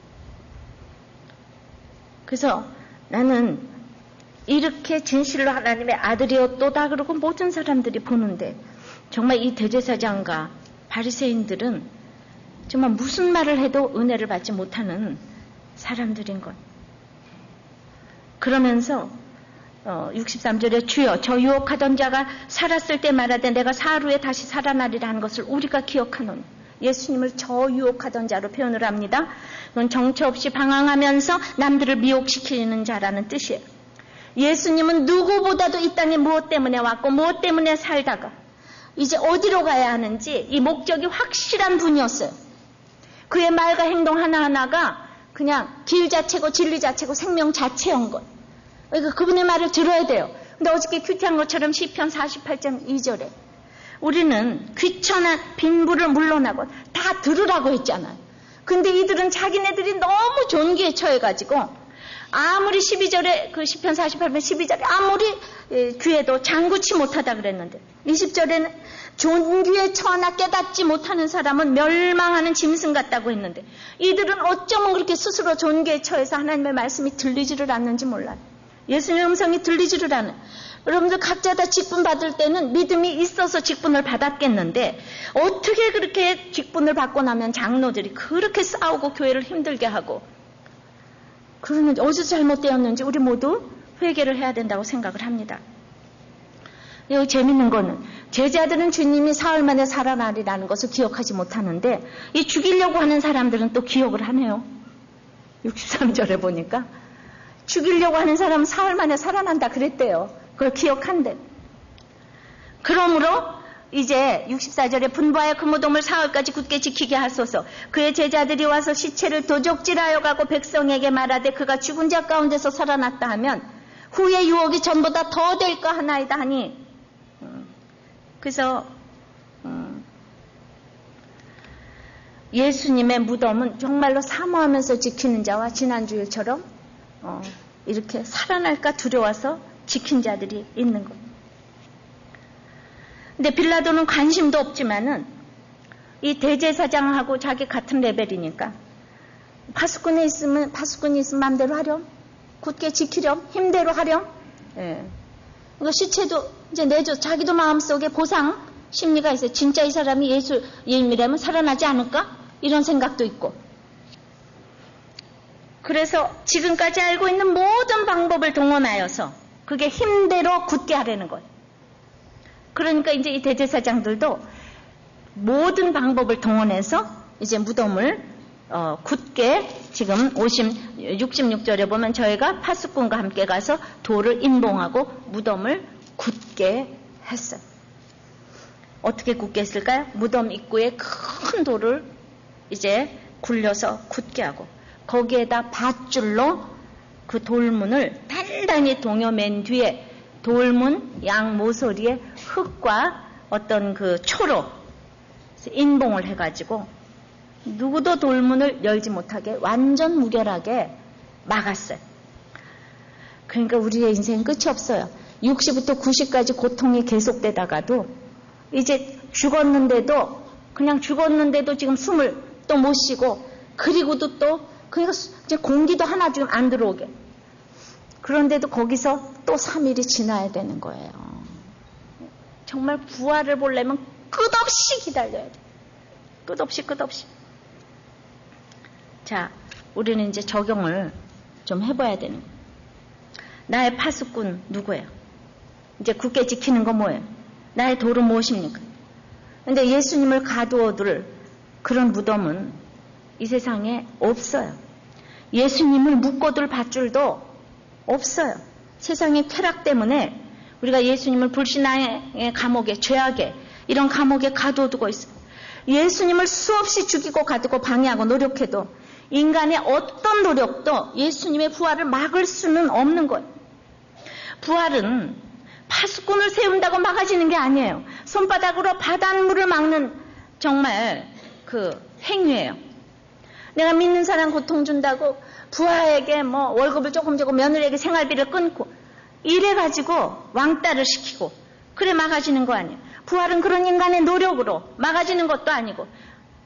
그래서 나는 이렇게 진실로 하나님의 아들이었도다 그러고 모든 사람들이 보는데 정말 이 대제사장과 바리새인들은 정말 무슨 말을 해도 은혜를 받지 못하는 사람들인 것. 그러면서 63절에 주여 저 유혹하던 자가 살았을 때 말하되 내가 사흘 후에 다시 살아나리라 하는 것을 우리가 기억하노니 예수님을 저 유혹하던 자로 표현을 합니다. 그건 정처 없이 방황하면서 남들을 미혹시키는 자라는 뜻이에요. 예수님은 누구보다도 이 땅에 무엇 때문에 왔고 무엇 때문에 살다가 이제 어디로 가야 하는지 이 목적이 확실한 분이었어요. 그의 말과 행동 하나하나가 그냥 길 자체고 진리 자체고 생명 자체인 것. 그러니까 그분의 말을 들어야 돼요. 근데 어저께 큐티한 것처럼 시편 48장 2절에 우리는 귀천한 빈부를 물러나고 다 들으라고 했잖아요. 근데 이들은 자기네들이 너무 존귀에 처해가지고 아무리 12절에 그 시편 48편 12절에 아무리 귀에도 장구치 못하다 그랬는데 20절에는 존귀에 처하나 깨닫지 못하는 사람은 멸망하는 짐승 같다고 했는데 이들은 어쩌면 그렇게 스스로 존귀에 처해서 하나님의 말씀이 들리지를 않는지 몰라요. 예수님의 음성이 들리지를 않아요. 여러분들 각자 다 직분 받을 때는 믿음이 있어서 직분을 받았겠는데 어떻게 그렇게 직분을 받고 나면 장로들이 그렇게 싸우고 교회를 힘들게 하고 그러는지 어디서 잘못되었는지 우리 모두 회개를 해야 된다고 생각을 합니다. 여기 재밌는 거는 제자들은 주님이 사흘 만에 살아나리라는 것을 기억하지 못하는데 이 죽이려고 하는 사람들은 또 기억을 하네요. 63절에 보니까 죽이려고 하는 사람은 사흘 만에 살아난다 그랬대요. 그걸 기억한대. 그러므로 이제 64절에 분부하여 그 무덤을 사흘까지 굳게 지키게 하소서. 그의 제자들이 와서 시체를 도적질하여 가고 백성에게 말하되 그가 죽은 자 가운데서 살아났다 하면 후의 유혹이 전보다 더 될까 하나이다 하니 그래서 예수님의 무덤은 정말로 사모하면서 지키는 자와 지난주일처럼 이렇게 살아날까 두려워서 지킨 자들이 있는 것. 근데 빌라도는 관심도 없지만은 이 대제사장하고 자기 같은 레벨이니까 파수꾼이 있으면 마음대로 하렴, 굳게 지키렴, 힘대로 하렴. 예. 그러니까 시체도 이제 내줘. 자기도 마음속에 보상 심리가 있어요. 진짜 이 사람이 예수님이라면 살아나지 않을까? 이런 생각도 있고. 그래서 지금까지 알고 있는 모든 방법을 동원하여서 그게 힘대로 굳게 하려는 거예요. 그러니까 이제 이 대제사장들도 모든 방법을 동원해서 이제 무덤을 굳게 지금 66절에 보면 저희가 파수꾼과 함께 가서 돌을 인봉하고 무덤을 굳게 했어요. 어떻게 굳게 했을까요? 무덤 입구에 큰 돌을 이제 굴려서 굳게 하고 거기에다 밧줄로 그 돌문을 단단히 동여맨 뒤에 돌문 양 모서리에 흙과 어떤 그 초로 인봉을 해가지고 누구도 돌문을 열지 못하게 완전 무결하게 막았어요. 그러니까 우리의 인생은 끝이 없어요. 60부터 90까지 고통이 계속되다가도 이제 그냥 죽었는데도 지금 숨을 또 못 쉬고 그리고도 또 그러니까 이제 공기도 하나 지금 안 들어오게. 그런데도 거기서 또 3일이 지나야 되는 거예요. 정말 부활을 보려면 끝없이 기다려야 돼. 끝없이. 자, 우리는 이제 적용을 좀 해봐야 되는 거예요. 나의 파수꾼 누구예요? 이제 굳게 지키는 거 뭐예요? 나의 도로 무엇입니까? 근데 예수님을 가두어둘 그런 무덤은 이 세상에 없어요. 예수님을 묶어둘 밧줄도 없어요. 세상의 쾌락 때문에 우리가 예수님을 불신앙의 감옥에, 죄악에, 이런 감옥에 가둬두고 있어요. 예수님을 수없이 죽이고 가두고 방해하고 노력해도 인간의 어떤 노력도 예수님의 부활을 막을 수는 없는 거예요. 부활은 파수꾼을 세운다고 막아지는 게 아니에요. 손바닥으로 바닷물을 막는 정말 그 행위예요. 내가 믿는 사람 고통 준다고 부하에게 뭐 월급을 조금 주고 며느리에게 생활비를 끊고 이래가지고 왕따를 시키고 그래 막아지는 거 아니에요. 부활은 그런 인간의 노력으로 막아지는 것도 아니고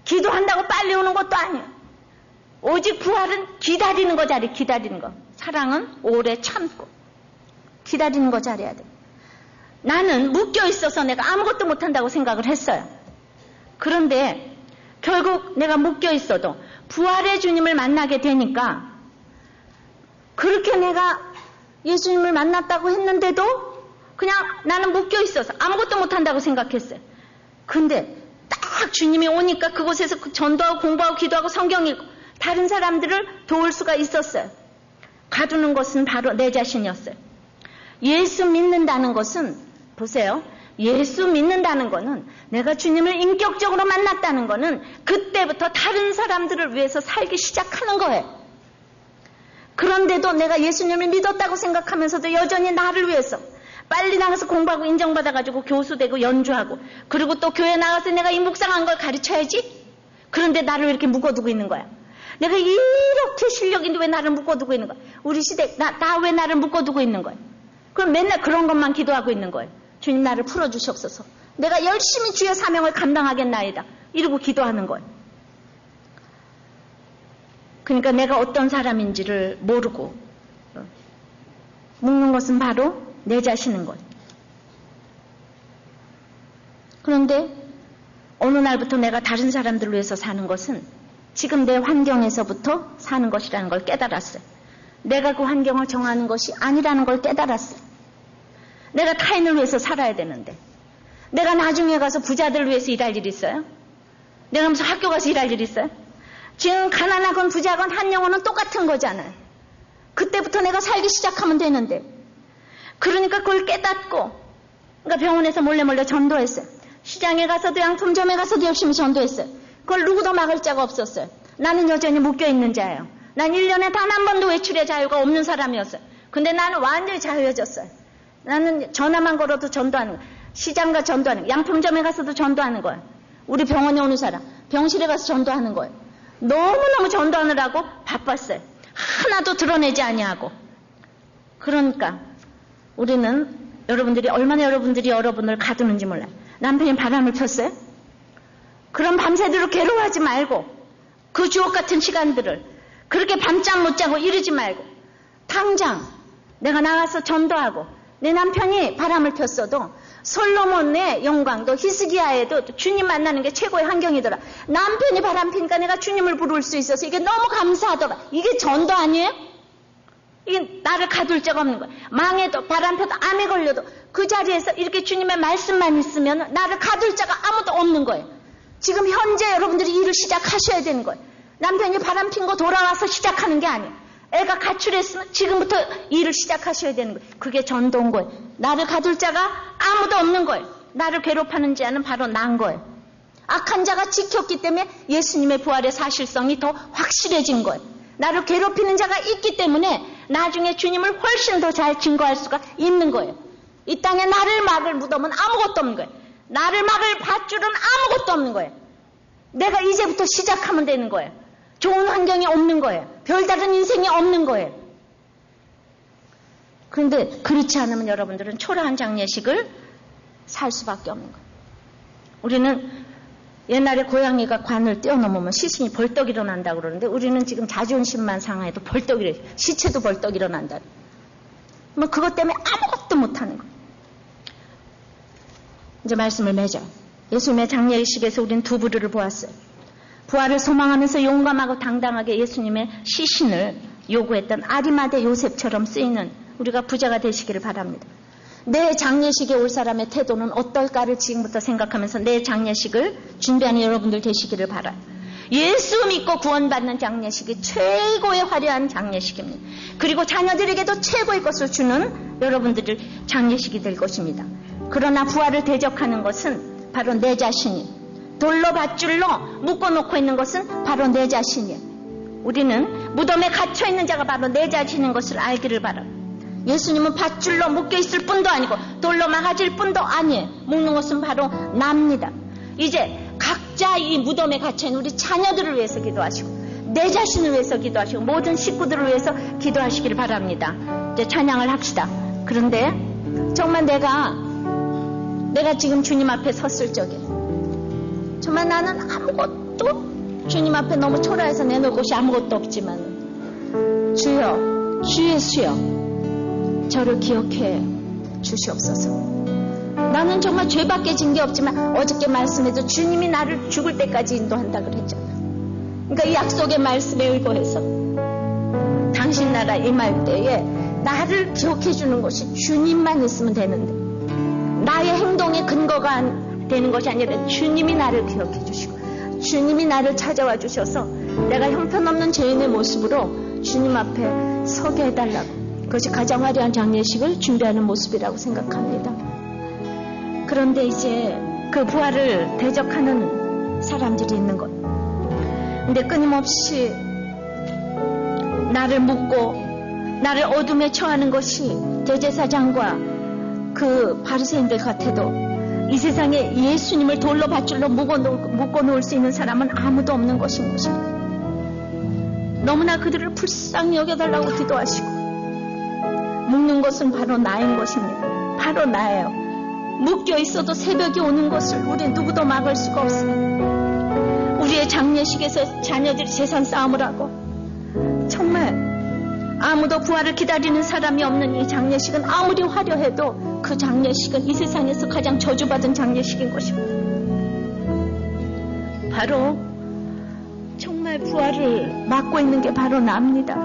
기도한다고 빨리 오는 것도 아니에요. 오직 부활은 기다리는 거 잘해. 기다리는 거. 사랑은 오래 참고 기다리는 거 잘해야 돼. 나는 묶여 있어서 내가 아무것도 못한다고 생각을 했어요. 그런데 결국 내가 묶여 있어도 부활의 주님을 만나게 되니까 그렇게 내가 예수님을 만났다고 했는데도 그냥 나는 묶여 있어서 아무것도 못한다고 생각했어요. 근데 딱 주님이 오니까 그곳에서 전도하고 공부하고 기도하고 성경 읽고 다른 사람들을 도울 수가 있었어요. 가두는 것은 바로 내 자신이었어요. 예수 믿는다는 것은 보세요. 예수 믿는다는 거는 내가 주님을 인격적으로 만났다는 거는 그때부터 다른 사람들을 위해서 살기 시작하는 거예요. 그런데도 내가 예수님을 믿었다고 생각하면서도 여전히 나를 위해서 빨리 나가서 공부하고 인정받아가지고 교수되고 연주하고 그리고 또 교회 나가서 내가 이 묵상한 걸 가르쳐야지. 그런데 나를 왜 이렇게 묶어두고 있는 거야? 내가 이렇게 실력인데 왜 나를 묶어두고 있는 거야? 우리 시대 나 왜 나를 묶어두고 있는 거야? 그럼 맨날 그런 것만 기도하고 있는 거예요. 주님 나를 풀어주시옵소서. 내가 열심히 주의 사명을 감당하겠나이다. 이러고 기도하는 거예요. 그러니까 내가 어떤 사람인지를 모르고 묶는 것은 바로 내 자신인 거예요. 그런데 어느 날부터 내가 다른 사람들을 위해서 사는 것은 지금 내 환경에서부터 사는 것이라는 걸 깨달았어요. 내가 그 환경을 정하는 것이 아니라는 걸 깨달았어요. 내가 타인을 위해서 살아야 되는데 내가 나중에 가서 부자들을 위해서 일할 일이 있어요? 내가 무슨 학교 가서 일할 일이 있어요? 지금 가난하건 부자건 한 영혼은 똑같은 거잖아요. 그때부터 내가 살기 시작하면 되는데 그러니까 그걸 깨닫고 그러니까 병원에서 몰래 전도했어요. 시장에 가서도 양품점에 가서도 열심히 전도했어요. 그걸 누구도 막을 자가 없었어요. 나는 여전히 묶여있는 자예요. 난 1년에 단 한 번도 외출의 자유가 없는 사람이었어요. 근데 나는 완전히 자유해졌어요. 나는 전화만 걸어도 전도하는 거예요. 시장가 전도하는 거예요. 양품점에 가서도 전도하는 거예요. 우리 병원에 오는 사람 병실에 가서 전도하는 거예요. 너무너무 전도하느라고 바빴어요. 하나도 드러내지 아니하고. 그러니까 우리는 얼마나 여러분들이 여러분을 가두는지 몰라요. 남편이 바람을 폈어요? 그럼 밤새도록 괴로워하지 말고 그 주옥 같은 시간들을 그렇게 밤잠 못 자고 이러지 말고 당장 내가 나가서 전도하고 내 남편이 바람을 폈어도 솔로몬의 영광도 히스기야에도 주님 만나는 게 최고의 환경이더라. 남편이 바람 피니까 내가 주님을 부를 수 있어서 이게 너무 감사하더라. 이게 전도 아니에요? 이게 나를 가둘 자가 없는 거야. 망해도 바람 펴도 암에 걸려도 그 자리에서 이렇게 주님의 말씀만 있으면 나를 가둘 자가 아무도 없는 거예요. 지금 현재 여러분들이 일을 시작하셔야 되는 거예요. 남편이 바람 핀 거 돌아와서 시작하는 게 아니에요. 애가 가출했으면 지금부터 일을 시작하셔야 되는 거예요. 그게 전도인 거예요. 나를 가둘 자가 아무도 없는 거예요. 나를 괴롭히는 자는 바로 난 거예요. 악한 자가 지켰기 때문에 예수님의 부활의 사실성이 더 확실해진 거예요. 나를 괴롭히는 자가 있기 때문에 나중에 주님을 훨씬 더 잘 증거할 수가 있는 거예요. 이 땅에 나를 막을 무덤은 아무것도 없는 거예요. 나를 막을 밧줄은 아무것도 없는 거예요. 내가 이제부터 시작하면 되는 거예요. 좋은 환경이 없는 거예요. 별다른 인생이 없는 거예요. 그런데 그렇지 않으면 여러분들은 초라한 장례식을 살 수밖에 없는 거예요. 우리는 옛날에 고양이가 관을 뛰어넘으면 시신이 벌떡 일어난다고 그러는데 우리는 지금 자존심만 상해도 벌떡 일어나요. 시체도 벌떡 일어난다. 뭐 그것 때문에 아무것도 못하는 거예요. 이제 말씀을 맺어. 예수님의 장례의식에서 우리는 두 부류를 보았어요. 부활을 소망하면서 용감하고 당당하게 예수님의 시신을 요구했던 아리마대 요셉처럼 쓰이는 우리가 부자가 되시기를 바랍니다. 내 장례식에 올 사람의 태도는 어떨까를 지금부터 생각하면서 내 장례식을 준비하는 여러분들 되시기를 바라요. 예수 믿고 구원받는 장례식이 최고의 화려한 장례식입니다. 그리고 자녀들에게도 최고의 것을 주는 여러분들의 장례식이 될 것입니다. 그러나 부활을 대적하는 것은 바로 내 자신이, 돌로 밧줄로 묶어놓고 있는 것은 바로 내 자신이에요. 우리는 무덤에 갇혀있는 자가 바로 내 자신인 것을 알기를 바라요. 예수님은 밧줄로 묶여있을 뿐도 아니고 돌로 막아질 뿐도 아니에요. 묶는 것은 바로 납니다. 이제 각자 이 무덤에 갇혀있는 우리 자녀들을 위해서 기도하시고 내 자신을 위해서 기도하시고 모든 식구들을 위해서 기도하시기를 바랍니다. 이제 찬양을 합시다. 그런데 정말 내가 지금 주님 앞에 섰을 적에 정말 나는 아무것도 주님 앞에 너무 초라해서 내놓을 것이 아무것도 없지만 주여, 주 예수여, 저를 기억해 주시옵소서. 나는 정말 죄밖에 진 게 없지만 어저께 말씀해도 주님이 나를 죽을 때까지 인도한다 그랬잖아. 그러니까 이 약속의 말씀에 의거해서 당신 나라 임할 때에 나를 기억해 주는 것이 주님만 있으면 되는데 나의 행동의 근거가 되는 것이 아니라 주님이 나를 기억해 주시고 주님이 나를 찾아와 주셔서 내가 형편없는 죄인의 모습으로 주님 앞에 서게 해달라고. 그것이 가장 화려한 장례식을 준비하는 모습이라고 생각합니다. 그런데 이제 그 부활을 대적하는 사람들이 있는 것. 근데 끊임없이 나를 묶고 나를 어둠에 처하는 것이 대제사장과 그 바리새인들 같아도 이 세상에 예수님을 돌로 밧줄로 묶어놓을 수 있는 사람은 아무도 없는 것인 것입니다. 너무나 그들을 불쌍히 여겨달라고 기도하시고 묶는 것은 바로 나인 것입니다. 바로 나예요. 묶여 있어도 새벽이 오는 것을 우리 누구도 막을 수가 없습니다. 우리의 장례식에서 자녀들이 재산 싸움을 하고 정말 아무도 부활을 기다리는 사람이 없는 이 장례식은 아무리 화려해도 그 장례식은 이 세상에서 가장 저주받은 장례식인 것입니다. 바로 정말 부활을 막고 있는 게 바로 나입니다.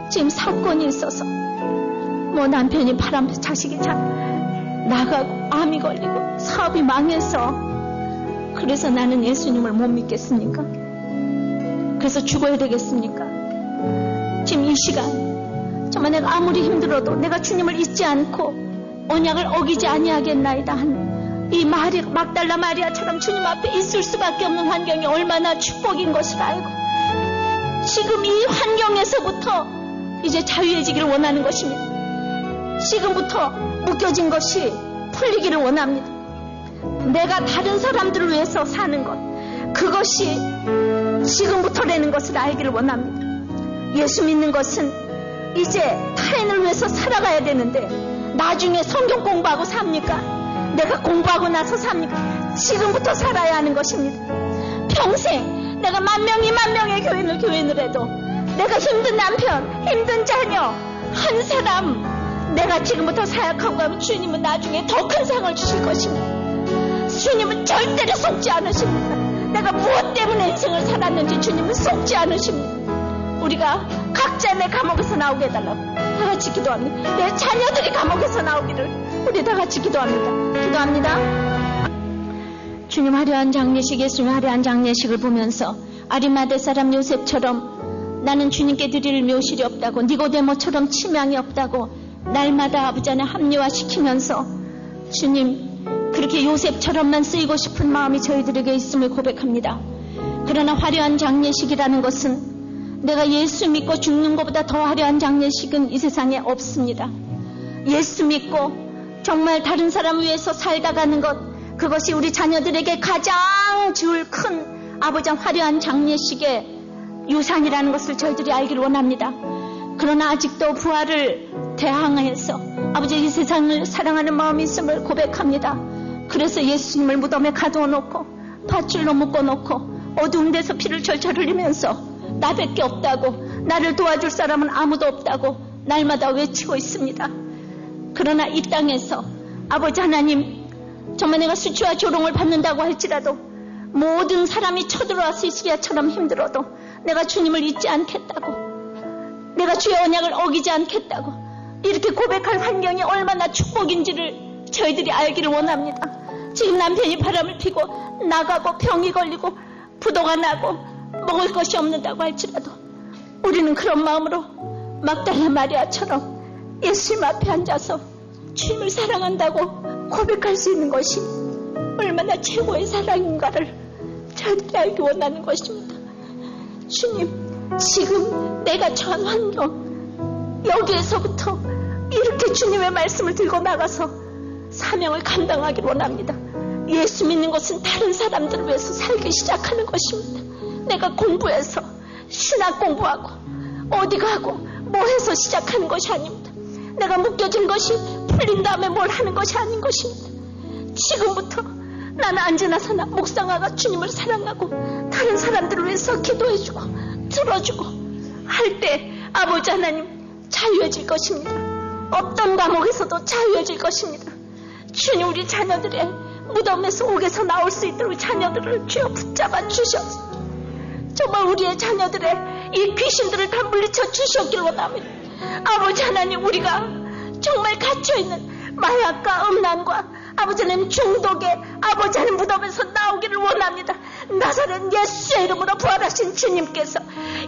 지금 사건이 있어서 뭐 남편이 바람 자식이 나가고 암이 걸리고 사업이 망해서 그래서 나는 예수님을 못 믿겠습니까? 그래서 죽어야 되겠습니까? 지금 이 시간 정말 내가 아무리 힘들어도 내가 주님을 잊지 않고 언약을 어기지 아니하겠나이다 한 이 막달라 마리아처럼 주님 앞에 있을 수밖에 없는 환경이 얼마나 축복인 것을 알고 지금 이 환경에서부터 이제 자유해지기를 원하는 것입니다. 지금부터 묶여진 것이 풀리기를 원합니다. 내가 다른 사람들을 위해서 사는 것, 그것이 지금부터라는 것을 알기를 원합니다. 예수 믿는 것은 이제 타인을 위해서 살아가야 되는데 나중에 성경 공부하고 삽니까? 내가 공부하고 나서 삽니까? 지금부터 살아야 하는 것입니다. 평생 내가 10,000명의 교인을 해도 내가 힘든 남편, 힘든 자녀 한 사람 내가 지금부터 사역하고 가면 주님은 나중에 더 큰 상을 주실 것입니다. 주님은 절대로 속지 않으십니다. 내가 무엇 때문에 인생을 살았는지 주님은 속지 않으십니다. 우리가 각자 내 감옥에서 나오게 해달라고 다 같이 기도합니다. 내 자녀들이 감옥에서 나오기를 우리 다 같이 기도합니다. 주님 화려한 장례식, 예수님 화려한 장례식을 보면서 아리마대 사람 요셉처럼 나는 주님께 드릴 묘실이 없다고 니고데모처럼 치명이 없다고 날마다 아버지 안에 합리화시키면서 주님 그렇게 요셉처럼만 쓰이고 싶은 마음이 저희들에게 있음을 고백합니다. 그러나 화려한 장례식이라는 것은 내가 예수 믿고 죽는 것보다 더 화려한 장례식은 이 세상에 없습니다. 예수 믿고 정말 다른 사람을 위해서 살다 가는 것, 그것이 우리 자녀들에게 가장 지을 큰 아버지 화려한 장례식의 유산이라는 것을 저희들이 알기를 원합니다. 그러나 아직도 부활을 대항해서 아버지 이 세상을 사랑하는 마음이 있음을 고백합니다. 그래서 예수님을 무덤에 가두어놓고 밧줄로 묶어놓고 어두운 데서 피를 절절 흘리면서 나밖에 없다고, 나를 도와줄 사람은 아무도 없다고 날마다 외치고 있습니다. 그러나 이 땅에서 아버지 하나님 정말 내가 수치와 조롱을 받는다고 할지라도 모든 사람이 쳐들어와 시기야처럼 힘들어도 내가 주님을 잊지 않겠다고, 내가 주의 언약을 어기지 않겠다고 이렇게 고백할 환경이 얼마나 축복인지를 저희들이 알기를 원합니다. 지금 남편이 바람을 피고 나가고 병이 걸리고 부도가 나고 먹을 것이 없는다고 할지라도 우리는 그런 마음으로 막달라 마리아처럼 예수님 앞에 앉아서 주님을 사랑한다고 고백할 수 있는 것이 얼마나 최고의 사랑인가를 저희들이 알기 원하는 것입니다. 주님, 지금 내가 처한 환경, 여기에서부터 이렇게 주님의 말씀을 들고 나가서 사명을 감당하기를 원합니다. 예수 믿는 것은 다른 사람들을 위해서 살기 시작하는 것입니다. 내가 공부해서 신학 공부하고 어디 가고 뭐 해서 시작하는 것이 아닙니다. 내가 묶여진 것이 풀린 다음에 뭘 하는 것이 아닌 것입니다. 지금부터 나는 언제나 사나 묵상하고 주님을 사랑하고 다른 사람들을 위해서 기도해주고 들어주고 할 때 아버지 하나님 자유해질 것입니다. 어떤 과목에서도 자유해질 것입니다. 주님, 우리 자녀들의 무덤에서 옥에서 나올 수 있도록 자녀들을 주여 붙잡아 주셔서 정말 우리의 자녀들의 이 귀신들을 다 물리쳐 주셨길 원합니다. 아버지 하나님, 우리가 정말 갇혀있는 마약과 음란과 아버지 하나님 중독의 아버지 하나님 무덤에서 나오기를 원합니다. 나사렛 예수의 이름으로 부활하신 주님께서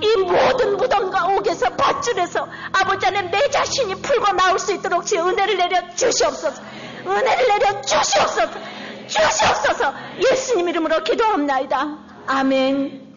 이 모든 무덤과 옥에서 밧줄에서 아버지 하나님 내 자신이 풀고 나올 수 있도록 주의 은혜를 내려 주시옵소서. 은혜를 내려 주시옵소서. 주시옵소서. 예수님 이름으로 기도합나이다. 아멘.